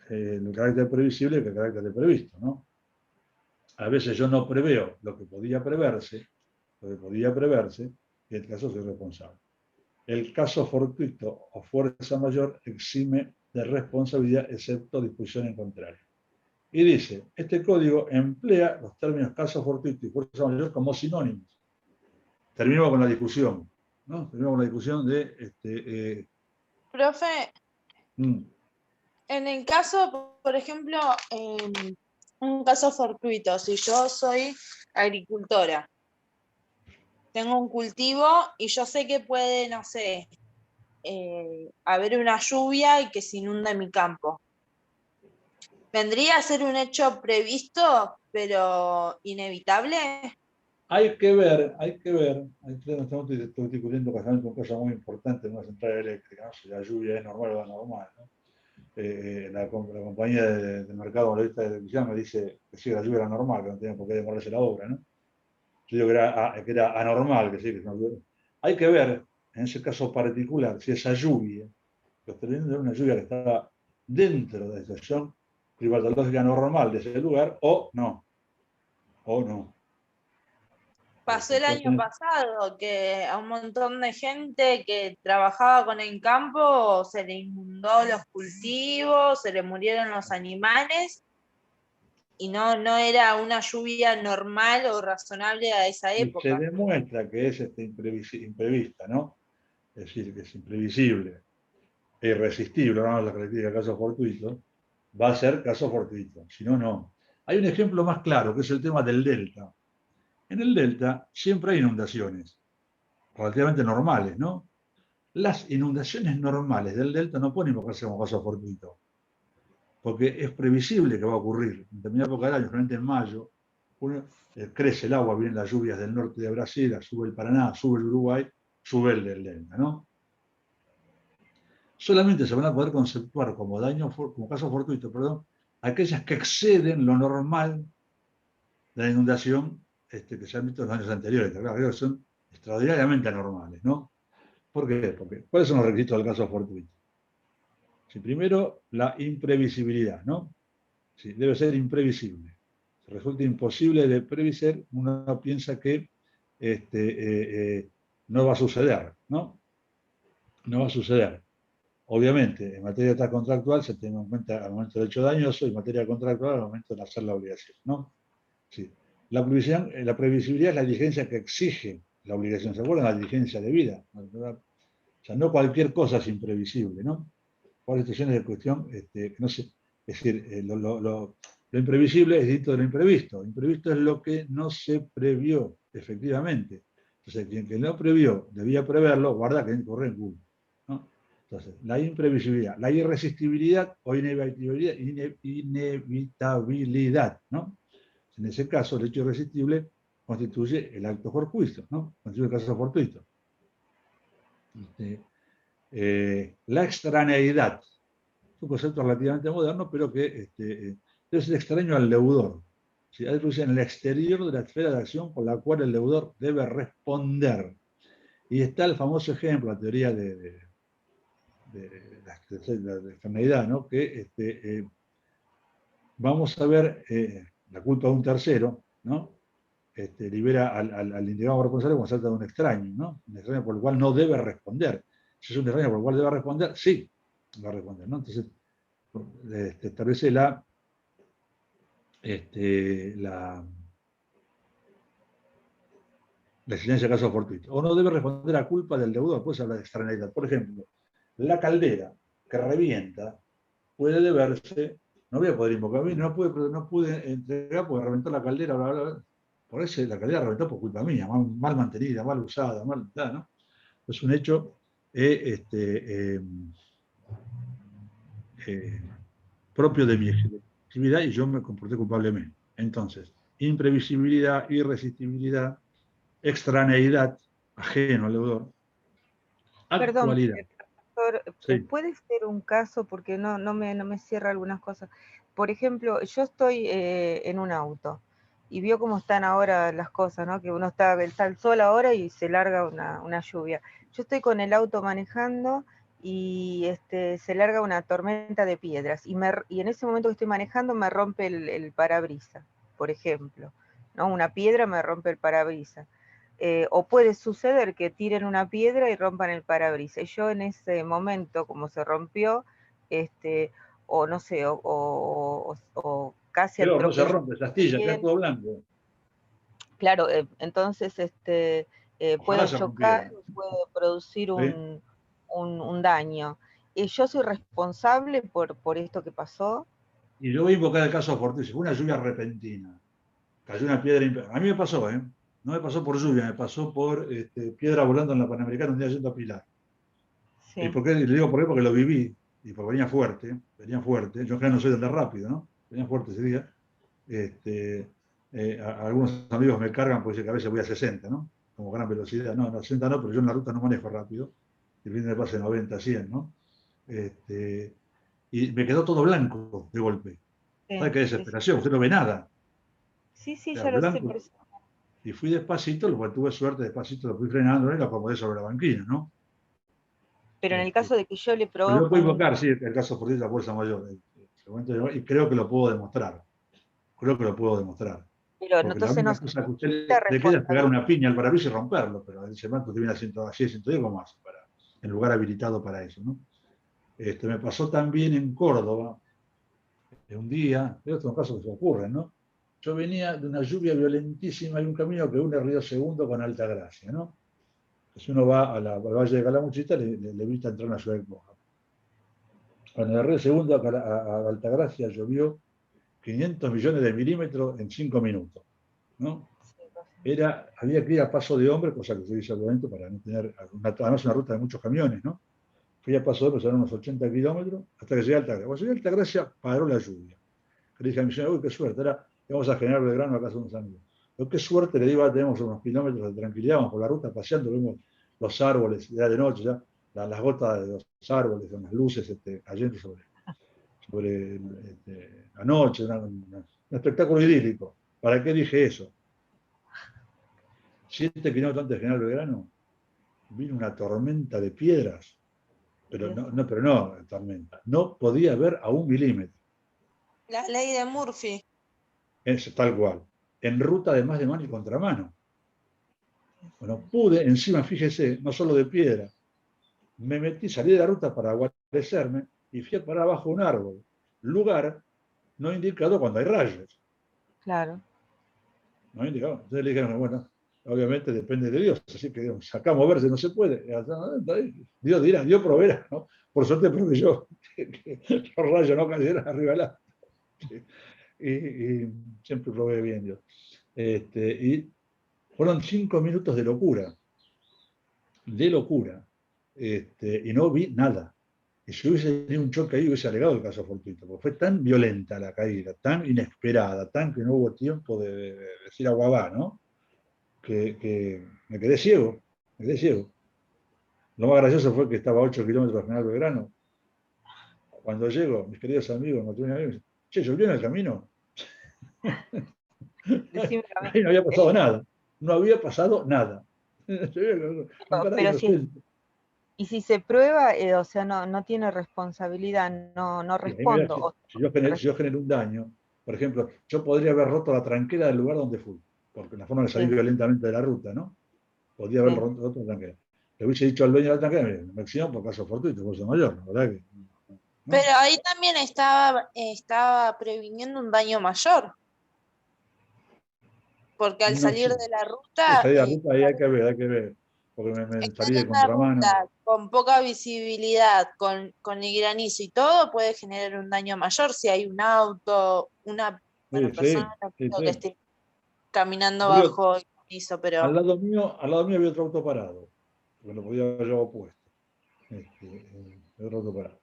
el carácter previsible que el carácter de previsto, ¿no? A veces yo no preveo lo que podía preverse, y en este caso soy responsable. El caso fortuito o fuerza mayor exime de responsabilidad excepto disposición en contrario. Y dice, este código emplea los términos caso fortuito y fuerza mayor como sinónimos. Terminamos con la discusión, ¿no? Terminamos con la discusión de... Profe, en el caso, por ejemplo, un caso fortuito, si yo soy agricultora, tengo un cultivo y yo sé que puede, no sé, haber una lluvia y que se inunde mi campo. ¿Vendría a ser un hecho previsto, pero inevitable? Hay que ver, estamos discutiendo casualmente un caso muy importante en una central eléctrica, ¿no? Si la lluvia es normal o anormal, ¿no? La compañía de mercado valorista de televisión me dice que sí, la lluvia era normal, que no tenía por qué demorarse la obra, ¿no? Yo digo que era anormal, que sí, que no. Hay que ver, en ese caso particular, si esa lluvia, que obteniendo era una lluvia que estaba dentro de la situación climatológica normal de ese lugar, o no. Pasó el año pasado que a un montón de gente que trabajaba con el campo se le inundó los cultivos, se le murieron los animales y no era una lluvia normal o razonable a esa época. Y se demuestra que es imprevista, ¿no? Es decir, que es imprevisible e irresistible, ¿no? La característica de caso fortuito, va a ser caso fortuito, si no, no. Hay un ejemplo más claro, que es el tema del delta. En el delta siempre hay inundaciones, relativamente normales, ¿no? Las inundaciones normales del delta no pueden invocarse como caso fortuito, porque es previsible que va a ocurrir. En determinada época del año, generalmente en mayo, crece el agua, vienen las lluvias del norte de Brasil, sube el Paraná, sube el Uruguay, sube el del delta, ¿no? Solamente se van a poder conceptuar como caso fortuito, aquellas que exceden lo normal de la inundación que se han visto en los años anteriores, que claro, son extraordinariamente anormales, ¿no? ¿Por qué? Porque, ¿cuáles son los requisitos del caso fortuito? Sí, primero, la imprevisibilidad, ¿no? Sí, debe ser imprevisible. Si resulta imposible de prever, uno piensa que no va a suceder, ¿no? No va a suceder. Obviamente, en materia de contractual se tiene en cuenta al momento del hecho dañoso y en materia contractual al momento de hacer la obligación, ¿no? Sí. La previsibilidad es la diligencia que exige la obligación. ¿Se acuerdan? La diligencia debida. O sea, no cualquier cosa es imprevisible, ¿no? varias situaciones de cuestión que no sé, es decir, lo imprevisible es distinto de lo imprevisto. Imprevisto es lo que no se previó, efectivamente. Entonces, quien que no previó debía preverlo, guarda que corre en culpa, ¿no? Entonces, la imprevisibilidad, la irresistibilidad o inevitabilidad, ¿no? En ese caso, el hecho irresistible constituye el acto fortuito, ¿no? Constituye el caso fortuito. La extraneidad, es un concepto relativamente moderno, pero que es extraño al deudor. ¿Sí? Hay que en el exterior de la esfera de acción por la cual el deudor debe responder. Y está el famoso ejemplo, la teoría de la extraneidad, ¿no? Que vamos a ver la culpa de un tercero, ¿no? Libera al individuo responsable cuando se trata de un extraño, ¿no? Un extraño por el cual no debe responder. Si es un extraño por el cual debe responder, sí, va a responder, ¿no? Entonces, establece la exigencia de caso fortuito. O no debe responder a culpa del deudor, pues habla de extraneidad. Por ejemplo, la caldera que revienta puede deberse, no voy a poder invocar, no pude entregar porque reventó la caldera, bla, bla, bla. Por eso la caldera reventó por culpa mía, mal mantenida, mal usada, ¿no? Es un hecho propio de mi actividad y yo me comporté culpablemente. Entonces, imprevisibilidad, irresistibilidad, extraneidad, ajeno al deudor, Perdón, actualidad. profesor, Sí. puede ser un caso, porque no me cierra algunas cosas. Por ejemplo, yo estoy en un auto y vio cómo están ahora las cosas, ¿no? Que uno está el sol ahora y se larga una lluvia. Yo estoy con el auto manejando y se larga una tormenta de piedras y en ese momento que estoy manejando me rompe el parabrisas, por ejemplo, ¿no? Una piedra me rompe el parabrisas. O puede suceder que tiren una piedra y rompan el parabrisas. Y yo en ese momento, como se rompió, o no sé, o casi Pero no se atropelló rompe, se astilla, queda bien. todo blanco. Claro, entonces Ojalá puede se rompiera. chocar, puede producir ¿Sí? un daño. ¿Yo soy responsable por esto que pasó? Y yo voy a invocar el caso fortuito, una lluvia repentina. Cayó una piedra. A mí me pasó, ¿eh? No me pasó por lluvia, me pasó por piedra volando en la Panamericana un día yendo a Pilar. Sí. ¿Y por qué? Le digo por qué, porque lo viví. Y porque venía fuerte. Yo en general no soy tan rápido, ¿no? Venía fuerte ese día. Algunos amigos me cargan porque a veces voy a 60, ¿no? Como gran velocidad. No, a 60 no, pero yo en la ruta no manejo rápido. El fin de pase 90, 100, ¿no? Y me quedó todo blanco de golpe. ¿Sabes qué desesperación? Usted no ve nada. Sí, O sea, ya lo sé, blanco. por eso. Y fui despacito, lo cual tuve suerte, despacito lo fui frenando y lo acomodé sobre la banquina, ¿no? Pero en el caso de que yo le Pero yo provoque puedo invocar, sí, el caso fortuito de la fuerza mayor. Y creo que lo puedo demostrar. Creo que lo puedo demostrar. pero Porque la entonces no única se cosa que a usted necesita le queda es pegar responsabilidad. una piña al parabrisas y romperlo, pero en ese momento usted viene a 110, 110 como más, en lugar habilitado para eso, ¿no? Me pasó también en Córdoba, un día, estos son casos que se ocurren, ¿no? Yo venía de una lluvia violentísima y un camino que une Río Segundo con Altagracia, ¿no? Si uno va al Valle de Calamuchita, le evita entrar a una ciudad de Coja. Cuando de Río Segundo a Altagracia llovió 500 millones de milímetros en 5 minutos, ¿no? Había que ir a paso de hombre, cosa que yo hice al momento para no tener, además una ruta de muchos camiones, ¿no? Fui a paso de hombre, eran unos 80 kilómetros, hasta que llegué a Altagracia. Cuando llegué a Altagracia, paró la lluvia. Le dije a mi señora, uy, qué suerte, ahora vamos a General Belgrano a casa de unos amigos. Pero qué suerte, le digo, ahora tenemos unos kilómetros de tranquilidad, vamos por la ruta paseando, vemos los árboles, ya de noche, ya las gotas de los árboles, con las luces cayendo sobre la noche, un espectáculo idílico. ¿Para qué dije eso? 7 kilómetros antes de General Belgrano, vino una tormenta de piedras, pero no tormenta, no podía ver a 1 milímetro. La ley de Murphy. Es tal cual. En ruta de más de mano y contramano. Bueno, pude, encima, fíjese, no solo de piedra, me metí, salí de la ruta para guarecerme y fui a parar abajo de un árbol. Lugar no indicado cuando hay rayos. Claro. No indicado. Entonces le dijeron, bueno, obviamente depende de Dios, así que digamos, acá moverse no se puede. Dios dirá, Dios proveerá, ¿no? Por suerte proveyó que los rayos no cayeran arriba del auto. Y siempre provee bien Dios. Y fueron 5 minutos de locura, y no vi nada. Y si hubiese tenido un choque ahí, hubiese alegado el caso fortuito, porque fue tan violenta la caída, tan inesperada, tan que no hubo tiempo de decir aguabá, ¿no? Que me quedé ciego, Lo más gracioso fue que estaba a 8 kilómetros de General Belgrano. Cuando llego, mis queridos amigos, me tuvieron amigos, che, ¿llovió en el camino? Decime a mí. Ahí no había pasado nada. No había pasado nada. Pero y si se prueba, o sea, no tiene responsabilidad, no respondo. Si yo genero un daño, por ejemplo, yo podría haber roto la tranquera del lugar donde fui, porque la forma de salir violentamente de la ruta, ¿no? Podría haber roto la tranquera. Le hubiese dicho al dueño de la tranquera, mire, me accidentó por caso fortuito, por eso mayor, ¿no? ¿Verdad que? ¿No? Pero ahí también estaba previniendo un daño mayor. Porque al salir de la ruta. Salir de la ruta ahí hay que ver. Porque me salí de contramano. Con poca visibilidad, con el granizo y todo, puede generar un daño mayor si hay un auto, una persona que esté caminando bajo el granizo, pero. Al lado mío había otro auto parado, porque lo podía haber llevado puesto. Otro auto parado.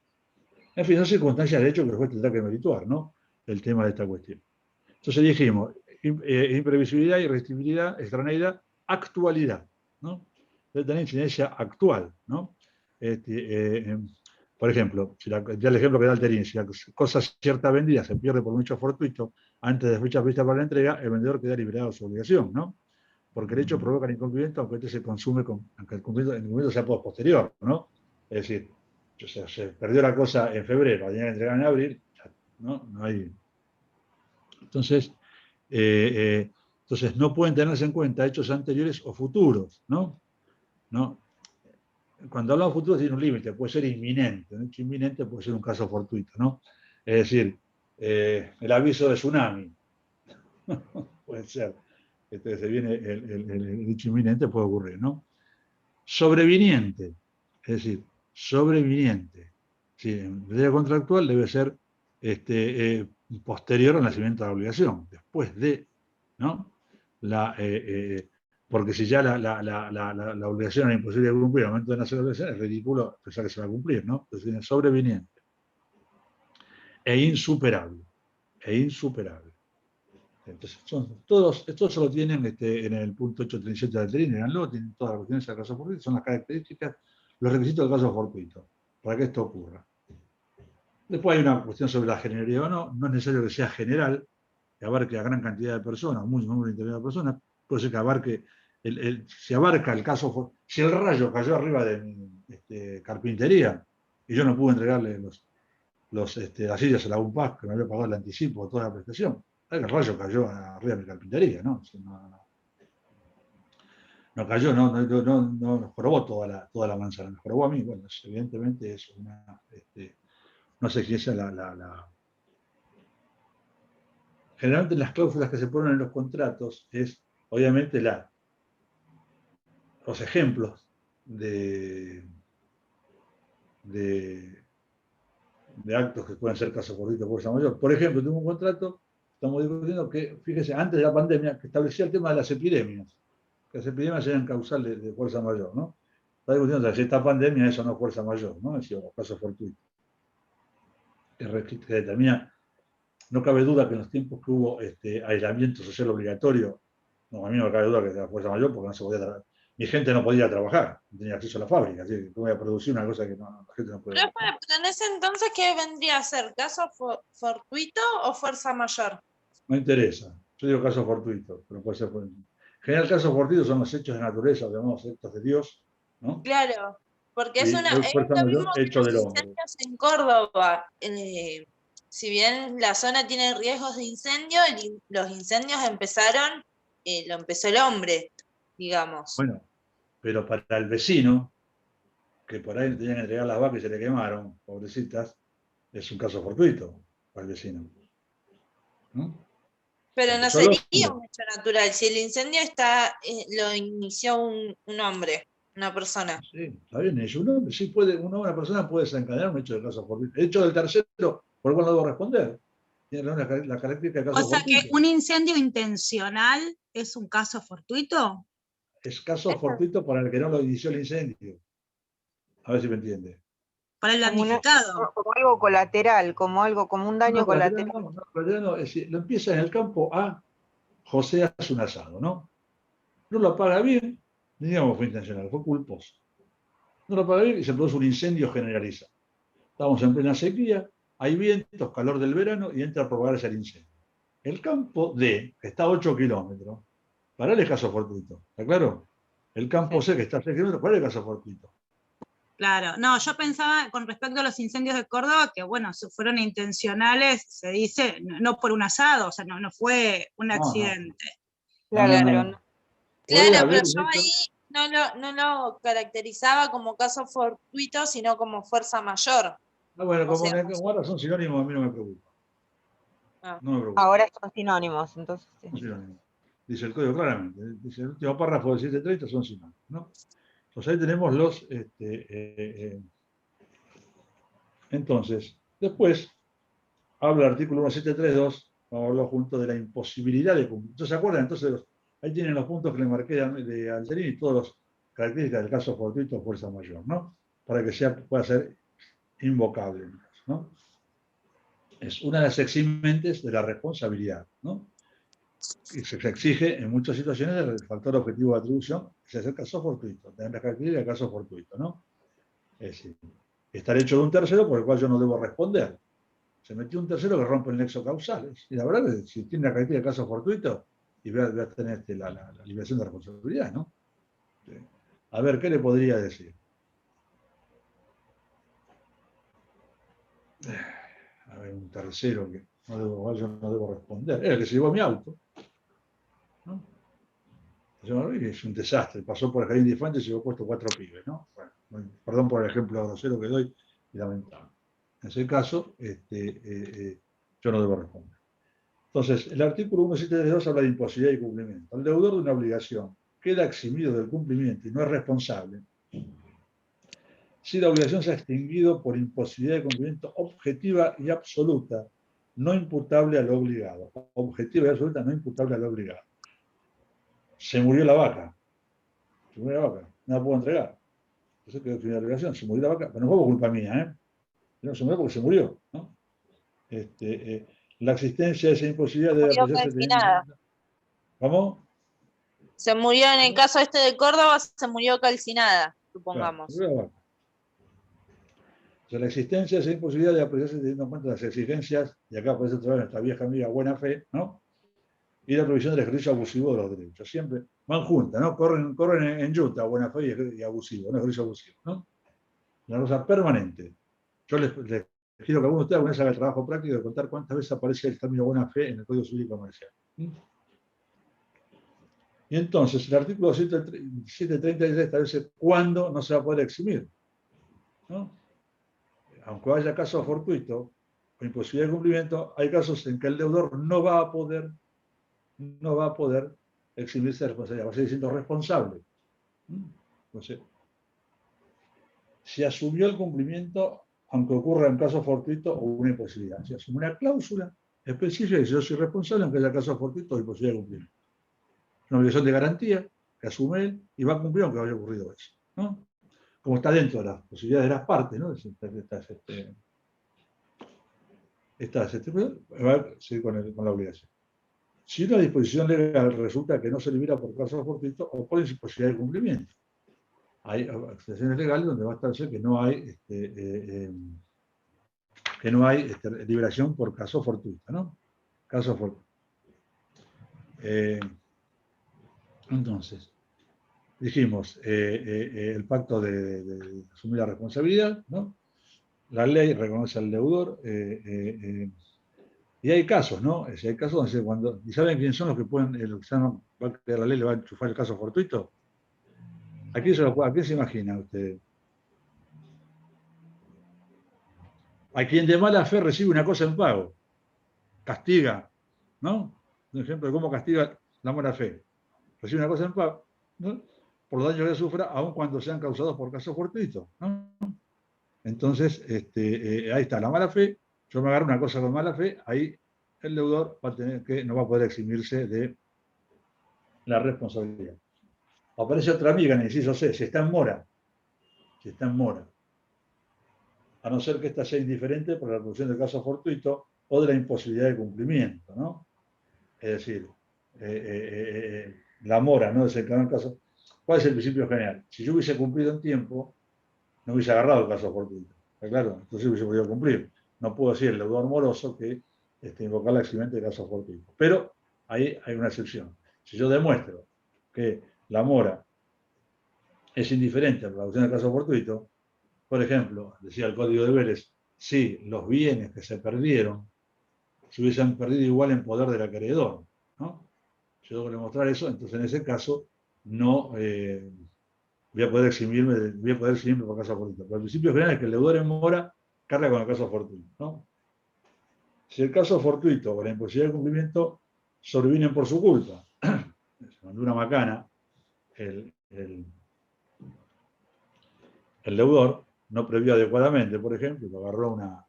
En fin, son circunstancias de hecho que después tendrá que merituar, ¿no? El tema de esta cuestión. Entonces dijimos, imprevisibilidad, irresistibilidad, extraneidad, actualidad, ¿no? Debe tener incidencia actual, ¿no? Por ejemplo, ya el ejemplo que da Alterín, si la cosa cierta vendida se pierde por un hecho fortuito antes de fecha prevista para la entrega, el vendedor queda liberado de su obligación, ¿no? Porque el hecho provoca el incumplimiento, aunque este se consume, aunque el incumplimiento sea posterior, ¿no? Es decir, se perdió la cosa en febrero, la tenían que entregar en abril, ¿no? No hay. Entonces, no pueden tenerse en cuenta hechos anteriores o futuros, ¿no? Cuando hablamos de futuro tiene un límite, puede ser inminente, un hecho inminente puede ser un caso fortuito, ¿no? Es decir, el aviso de tsunami, puede ser, se viene el hecho inminente, puede ocurrir, ¿no? Sobreviniente, es decir, sobreviniente, ¿sí? En derecho contractual debe ser posterior al nacimiento de la obligación, después de, ¿no? Porque si ya la obligación era imposible de cumplir al momento de nacer la obligación, es ridículo pensar que se va a cumplir, ¿no? Entonces tiene sobreviniente e insuperable. Entonces, estos solo tienen en el punto 837 de la Alterín, leanlo, tienen todas las cuestiones del caso fortuito, son las características, los requisitos del caso fortuito, para que esto ocurra. Después hay una cuestión sobre la generalidad o no, no es necesario que sea general, que abarque a gran cantidad de personas, mucho número intermedio de personas, puede ser que abarque, si abarca el caso, si el rayo cayó arriba de mi carpintería y yo no pude entregarle las sillas a la UNPAS, que me había pagado el anticipo de toda la prestación, el rayo cayó arriba de mi carpintería, ¿no? No cayó, no jorobó toda la manzana, me jorobó a mí. Bueno, evidentemente es no sé si esa es Generalmente las cláusulas que se ponen en los contratos es, obviamente, los ejemplos de actos que pueden ser caso fortuito o fuerza mayor. Por ejemplo, tengo un contrato, estamos discutiendo que, fíjese, antes de la pandemia, que establecía el tema de las epidemias, que las epidemias eran causal de fuerza mayor, ¿no? Está discutiendo si esta pandemia eso no es fuerza mayor, ¿no? Es decir, los casos fortuitos. Que determina, no cabe duda que en los tiempos que hubo aislamiento social obligatorio, no, a mí no me cabe duda que era fuerza mayor porque no se podía trabajar. Mi gente no podía trabajar, no tenía acceso a la fábrica, así que voy a producir una cosa que la gente no puede. Pero en ese entonces, ¿qué vendría a ser? ¿Caso fortuito o fuerza mayor? No interesa. Yo digo caso fortuito, pero puede ser. En general, casos fortuitos son los hechos de naturaleza, llamamos actos de Dios, ¿no? Claro, porque es lo fuerza mismo mayor que hecho los del hombre. incendios en Córdoba. Si bien la zona tiene riesgos de incendio, los incendios empezaron, lo empezó el hombre, digamos. Bueno, pero para el vecino, que por ahí tenían que entregar las vacas y se le quemaron, pobrecitas, es un caso fortuito para el vecino, ¿no? Pero no Solo- sería un hecho natural. Si el incendio lo inició un hombre, una persona. Sí, está bien, es un hombre, sí puede, una persona puede desencadenar un hecho de caso fortuito. El hecho del tercero, por el cual no debo responder, tiene la característica de O caso sea que fortuito. un incendio intencional es un caso fortuito. Es caso fortuito para el que no lo inició el incendio. A ver si me entiende. Para el Como, damnificado. como algo colateral, como un daño No, colateral. colateral no, es decir, lo empieza en el campo a José hace un asado, ¿no? No lo apaga bien, digamos fue intencional, fue culposo. No lo apaga bien y se produce un incendio generalizado. Estamos en plena sequía, hay vientos, calor del verano y entra a propagarse el incendio. El campo D, que está a 8 kilómetros, para él es caso fortuito, ¿está claro? El campo C, que está a 6 kilómetros, para él es caso fortuito. Claro, no, yo pensaba con respecto a los incendios de Córdoba que, bueno, si fueron intencionales, se dice, no por un asado, o sea, no fue un No, no. accidente. Claro, No, no, pero no. no. Puede Claro, haber pero un yo hecho- ahí no lo caracterizaba como caso fortuito, sino como fuerza mayor. No, bueno, O sea, como ahora son sinónimos, a mí no me preocupa. Ah. No me preocupa. Ahora son sinónimos, entonces sí. Son sinónimos. Dice el código claramente. Dice el último párrafo del 730 son sinónimos, ¿no? Entonces ahí tenemos los. Entonces, después habla el artículo 1732, vamos a hablar junto de la imposibilidad de cumplir. Entonces, ¿se acuerdan? Entonces, ahí tienen los puntos que le marqué de Alterini y todas las características del caso fortuito o fuerza mayor, ¿no? Para que pueda ser invocable, ¿no? Es una de las eximentes de la responsabilidad, ¿no? Y se exige en muchas situaciones el factor objetivo de atribución, que es el caso fortuito, tener las características del caso fortuito, ¿no? Es decir, estar hecho de un tercero por el cual yo no debo responder. Se metió un tercero que rompe el nexo causal. Y la verdad que si tiene la característica de caso fortuito, y voy a tener la liberación de responsabilidad, ¿no? A ver, ¿qué le podría decir? A ver, un tercero que yo no debo responder. Es el que se llevó mi auto. ¿No? Es un desastre. Pasó por el jardín de infantes y se llevó puesto 4 pibes, ¿no? Bueno, perdón por el ejemplo grosero que doy y lamentable. En ese caso, yo no debo responder. Entonces, el artículo 1732 habla de imposibilidad de cumplimiento. El deudor de una obligación queda eximido del cumplimiento y no es responsable si la obligación se ha extinguido por imposibilidad de cumplimiento objetiva y absoluta, no imputable al obligado. Objetiva y absoluta, no imputable al obligado. Se murió la vaca. Se murió la vaca. No la puedo entregar. Entonces quedó eximida la obligación. Se murió la vaca. Pero no fue por culpa mía, ¿eh? No se murió porque se murió, ¿no? La existencia de esa imposibilidad debe Murió apreciarse teniendo en calcinada. cuenta. ¿Cómo? Se murió en el caso este de Córdoba, se murió calcinada, supongamos. Claro, se murió la vaca. O sea, la existencia de esa imposibilidad de apreciarse teniendo en cuenta las exigencias, y acá aparece otra vez nuestra vieja amiga buena fe, ¿no? Y la provisión del ejercicio abusivo de los derechos. Siempre van juntas, ¿no? Corren en yuta, buena fe y abusivo, no ejercicio abusivo, ¿no? Una cosa permanente. Yo les quiero que alguno de ustedes alguna vez haga el trabajo práctico de contar cuántas veces aparece el término buena fe en el Código Civil y Comercial. Y entonces, el artículo 733 establece cuándo no se va a poder eximir, ¿no? Aunque haya caso fortuito o imposibilidad de cumplimiento, hay casos en que el deudor no va a poder eximirse de responsabilidad, va a seguir siendo responsable. Entonces, se asumió el cumplimiento, aunque ocurra un caso fortuito o una imposibilidad. Se asume una cláusula específica y yo soy responsable aunque haya caso fortuito o imposibilidad de cumplimiento. Una obligación de garantía que asume él y va a cumplir aunque haya ocurrido eso, ¿no? Como está dentro de las posibilidades de las partes, ¿no? Va a seguir con la obligación. Si una disposición legal resulta que no se libera por caso fortuito o por imposibilidad de cumplimiento, hay excepciones legales donde va a establecer que no hay liberación por caso fortuito, ¿no? Caso fortuito. Entonces, dijimos, el pacto de asumir la responsabilidad, ¿no? La ley reconoce al deudor, y hay casos, ¿no? Es decir, hay casos donde ¿y saben quiénes son los que pueden, va a crear la ley, le va a enchufar el caso fortuito? ¿A quién se imagina usted? A quien de mala fe recibe una cosa en pago, castiga, ¿no? un ejemplo de cómo castiga la mala fe. Recibe una cosa en pago, ¿no?, por los daños que sufra, aun cuando sean causados por casos fortuitos, ¿no? Entonces, ahí está, la mala fe. Yo me agarro una cosa con mala fe, ahí el deudor va a tener que, no va a poder eximirse de la responsabilidad. Aparece otra amiga en el inciso C, si está en mora, a no ser que ésta sea indiferente por la resolución del caso fortuito o de la imposibilidad de cumplimiento, ¿no? Es decir, la mora no desencadenó el caso. ¿Cuál es el principio general? Si yo hubiese cumplido en tiempo, no hubiese agarrado el caso fortuito. ¿Está claro? Entonces hubiese podido cumplir. No puedo decir el deudor moroso que invocar la eximente de caso fortuito. Pero ahí hay una excepción. Si yo demuestro que la mora es indiferente a la resolución del caso fortuito, por ejemplo, decía el Código de Deberes, si los bienes que se perdieron se hubiesen perdido igual en poder del acreedor, ¿no? Si yo tengo que demostrar eso, entonces en ese caso no voy a poder eximirme por caso fortuito. Pero el principio general es que el deudor en mora carga con el caso fortuito, ¿no? Si el caso fortuito o la imposibilidad de cumplimiento sobrevienen por su culpa, se mandó una macana, el deudor no previó adecuadamente, por ejemplo, lo agarró una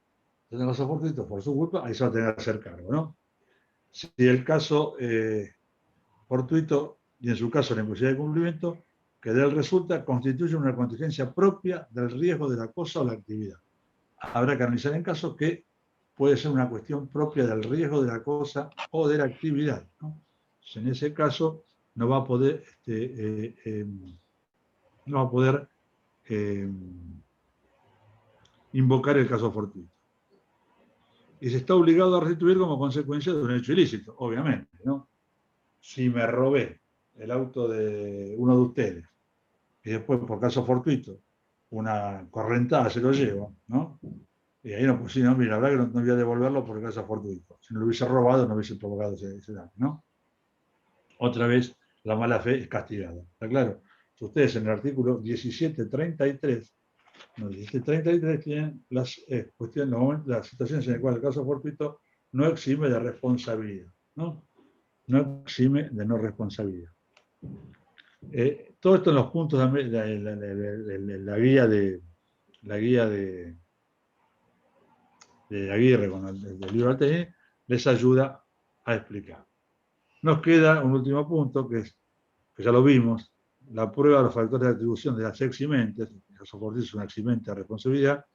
caso fortuito por su culpa, ahí se va a tener que hacer cargo, ¿no? Si el caso fortuito, y en su caso la imposibilidad de cumplimiento, que de él resulta, constituye una contingencia propia del riesgo de la cosa o la actividad. Habrá que analizar en caso que puede ser una cuestión propia del riesgo de la cosa o de la actividad, ¿no? En ese caso no va a poder, invocar el caso fortuito. Y se está obligado a restituir como consecuencia de un hecho ilícito, obviamente, ¿no? Si me robé el auto de uno de ustedes y después por caso fortuito una correntada se lo llevo, ¿no? Y ahí no, pues sí, no, mira, la verdad que no voy a devolverlo por caso fortuito. Si no lo hubiese robado, no hubiese provocado ese daño, ¿no? Otra vez, la mala fe es castigada, ¿está claro? Ustedes en el artículo 1733, no, 1733 tienen las cuestiones, las situaciones en las cuales el caso fortuito no exime de responsabilidad, ¿no? No exime de no responsabilidad. Todo esto en los puntos de la guía de Aguirre con el libro Alteni les ayuda a explicar. Nos queda un último punto que ya lo vimos, la prueba de los factores de atribución de las eximentes. El caso fortuito es una eximente de responsabilidad,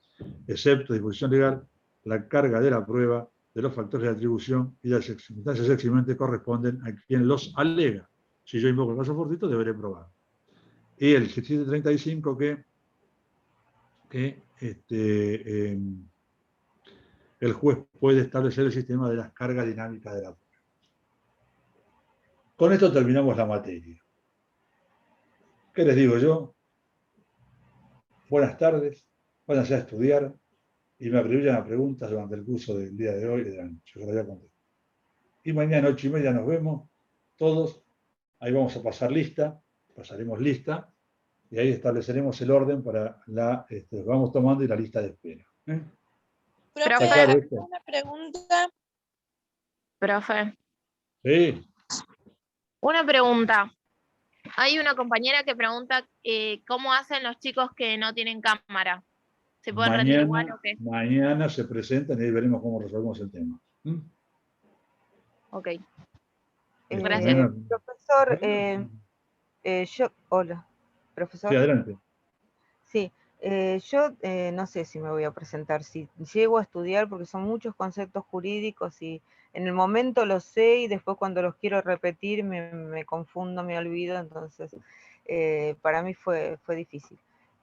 excepto disposición legal, la carga de la prueba de los factores de atribución y las circunstancias eximentes corresponden a quien los alega. Si yo invoco el caso fortuito, deberé probar. Y el 1735 el juez puede establecer el sistema de las cargas dinámicas de la prueba. Con esto terminamos la materia. ¿Qué les digo yo? Buenas tardes, váyanse a estudiar y me atribuyan a preguntas durante el curso del día de hoy y de la noche. Yo les voy a contestar. Y mañana 8:30 nos vemos todos. Ahí vamos a pasar lista, pasaremos lista y ahí estableceremos el orden para vamos tomando y la lista de espera. Profe, claro esto? una pregunta. Profe, Sí. una pregunta. Hay una compañera que pregunta cómo hacen los chicos que no tienen cámara. ¿Se pueden rendir igual o qué? Mañana se presentan y ahí veremos cómo resolvemos el tema. Ok. Gracias. Profesor, hola, profesor. Sí, adelante. Sí, yo no sé si me voy a presentar, si llego a estudiar, porque son muchos conceptos jurídicos y en el momento los sé y después cuando los quiero repetir me confundo, me olvido, entonces para mí fue difícil,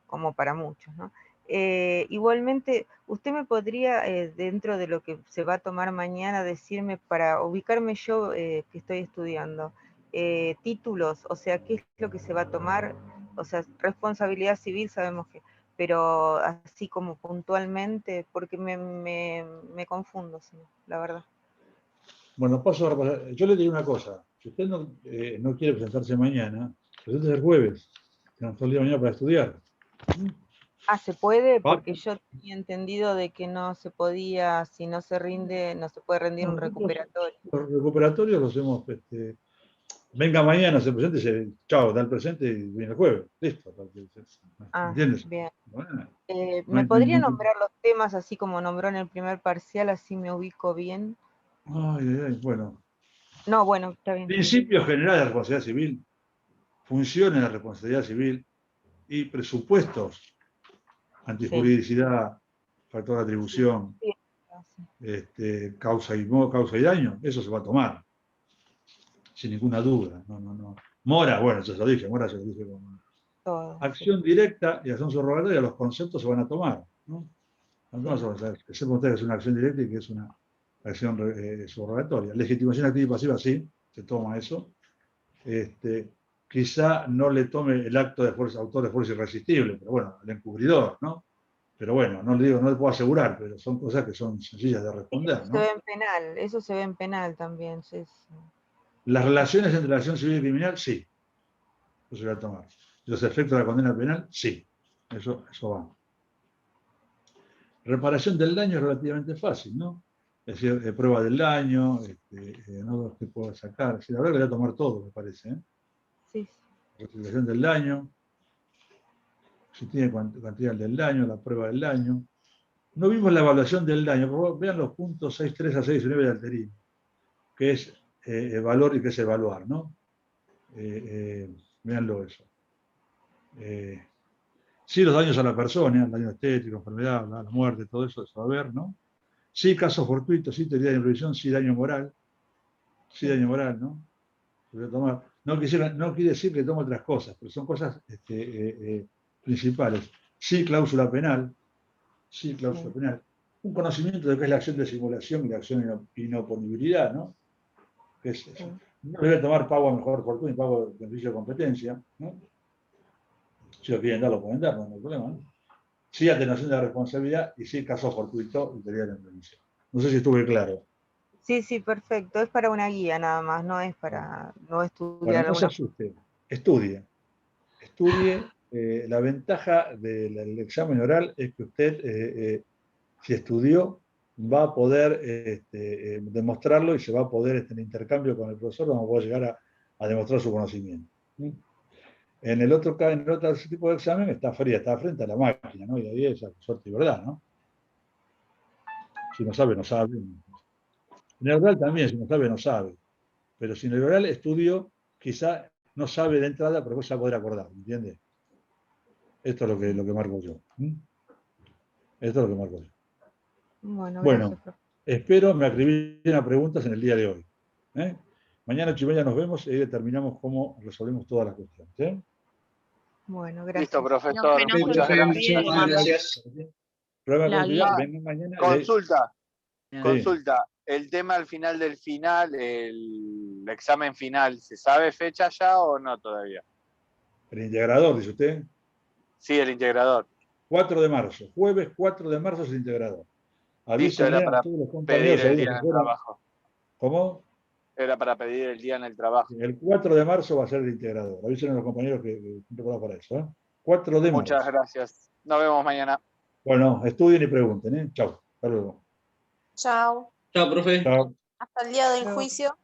como para muchos, ¿no? Igualmente, ¿usted me podría, dentro de lo que se va a tomar mañana, decirme para ubicarme yo que estoy estudiando, títulos, o sea, qué es lo que se va a tomar? O sea, responsabilidad civil sabemos que, pero así como puntualmente, porque me confundo, sí, la verdad. Bueno, paso a repasar. Yo le digo una cosa. Si usted no quiere presentarse mañana, preséntese el jueves. Tenemos todo el día mañana para estudiar. Ah, ¿se puede? Porque yo tenía entendido de que no se podía, si no se rinde, no se puede rendir un Nosotros recuperatorio. los recuperatorios los hacemos, venga mañana, se presente y dice, chao, da el presente y viene el jueves. Listo. Ah, ¿Entiendes? bien. Bueno, no ¿Me hay podría ningún- nombrar los temas así como nombró en el primer parcial, así me ubico bien? Bueno. No, bueno, está bien. Principios generales de la responsabilidad civil, funciones de la responsabilidad civil y presupuestos, antijuridicidad, factor de atribución, causa y daño, eso se va a tomar, sin ninguna duda. No. Mora, bueno, ya se lo dije, Mora se lo dije como acción directa y acción subrogatoria, los conceptos se van a tomar, ¿no? Que sepan ustedes que es una acción directa y que es una acción subrogatoria. Legitimación activa y pasiva, sí, se toma eso. Quizá no le tome el acto de fuerza, autor de fuerza irresistible, pero bueno, el encubridor, ¿no? Pero bueno, no le digo, no le puedo asegurar, pero son cosas que son sencillas de responder, Eso ¿no? se ve en penal, eso se ve en penal también. Sí. Las relaciones entre la acción civil y criminal, sí. Eso se va a tomar. Los efectos de la condena penal, sí. Eso va. Reparación del daño es relativamente fácil, ¿no? Es decir, prueba del daño, no que puedo sacar. Es decir, la verdad que voy a tomar todo, me parece. Sí. Reparación del daño, si tiene cantidad del daño, la prueba del daño. No vimos la evaluación del daño, pero vean los puntos 6.3 a 6.9 de Alterino, que es valor y que es evaluar, ¿no? Veanlo eso. Sí, los daños a la persona, el daño estético, enfermedad, la muerte, todo eso va a ver, ¿no? Sí, casos fortuitos, sí, teoría de imprevisión, sí, daño moral. Sí, daño moral, ¿no? Voy a tomar. No quiere decir que tome otras cosas, pero son cosas principales. Sí, cláusula penal. Sí, cláusula penal. Un conocimiento de qué es la acción de simulación y la acción de inoponibilidad, ¿no? Que es eso. No le voy a tomar pago a mejor fortuna y pago de beneficio de competencia, ¿no? Si lo quieren dar, lo pueden dar, no hay problema, ¿no? Sí, atenuación de la responsabilidad y sí, caso fortuito y teoría de la imprevisión. No sé si estuve claro. Sí, perfecto. Es para una guía nada más, no es para no estudiar. Bueno, no se asuste. Estudie. La ventaja del examen oral es que usted, si estudió, va a poder demostrarlo y se va a poder, en intercambio con el profesor, vamos a poder llegar a demostrar su conocimiento. En el otro tipo de examen está fría, está frente a la máquina, ¿no? Y ahí es suerte y verdad, ¿no? Si no sabe, no sabe. En el oral también, si no sabe, no sabe. Pero si en el oral estudio, quizá no sabe de entrada, pero se va a poder acordar, ¿entiendes? Esto es lo que marco yo. Esto es lo que marco yo. Bueno, espero me acribillen a preguntas en el día de hoy. Mañana 8:30 nos vemos y ahí determinamos cómo resolvemos todas las cuestiones. ¿Sí? Bueno, gracias. Listo, profesor. No, Muchas gracias. Gracias. Prueba de La continuidad, guía. vengan mañana. Consulta. El tema al final del final, el examen final, ¿se sabe fecha ya o no todavía? El integrador, dice usted. Sí, el integrador. 4 de marzo. Jueves 4 de marzo es el integrador. Listo, Avísenle era para a todos los pedir compañeros el ahí día de en el fuera. trabajo. ¿Cómo? Era para pedir el día en el trabajo. El 4 de marzo va a ser el integrador. Avísenle a los compañeros que estén preparados para eso. 4 de marzo. Muchas gracias. Nos vemos mañana. Bueno, estudien y pregunten. Chau. Hasta luego. Chao. Chao, profe. Chao. Hasta el día del juicio.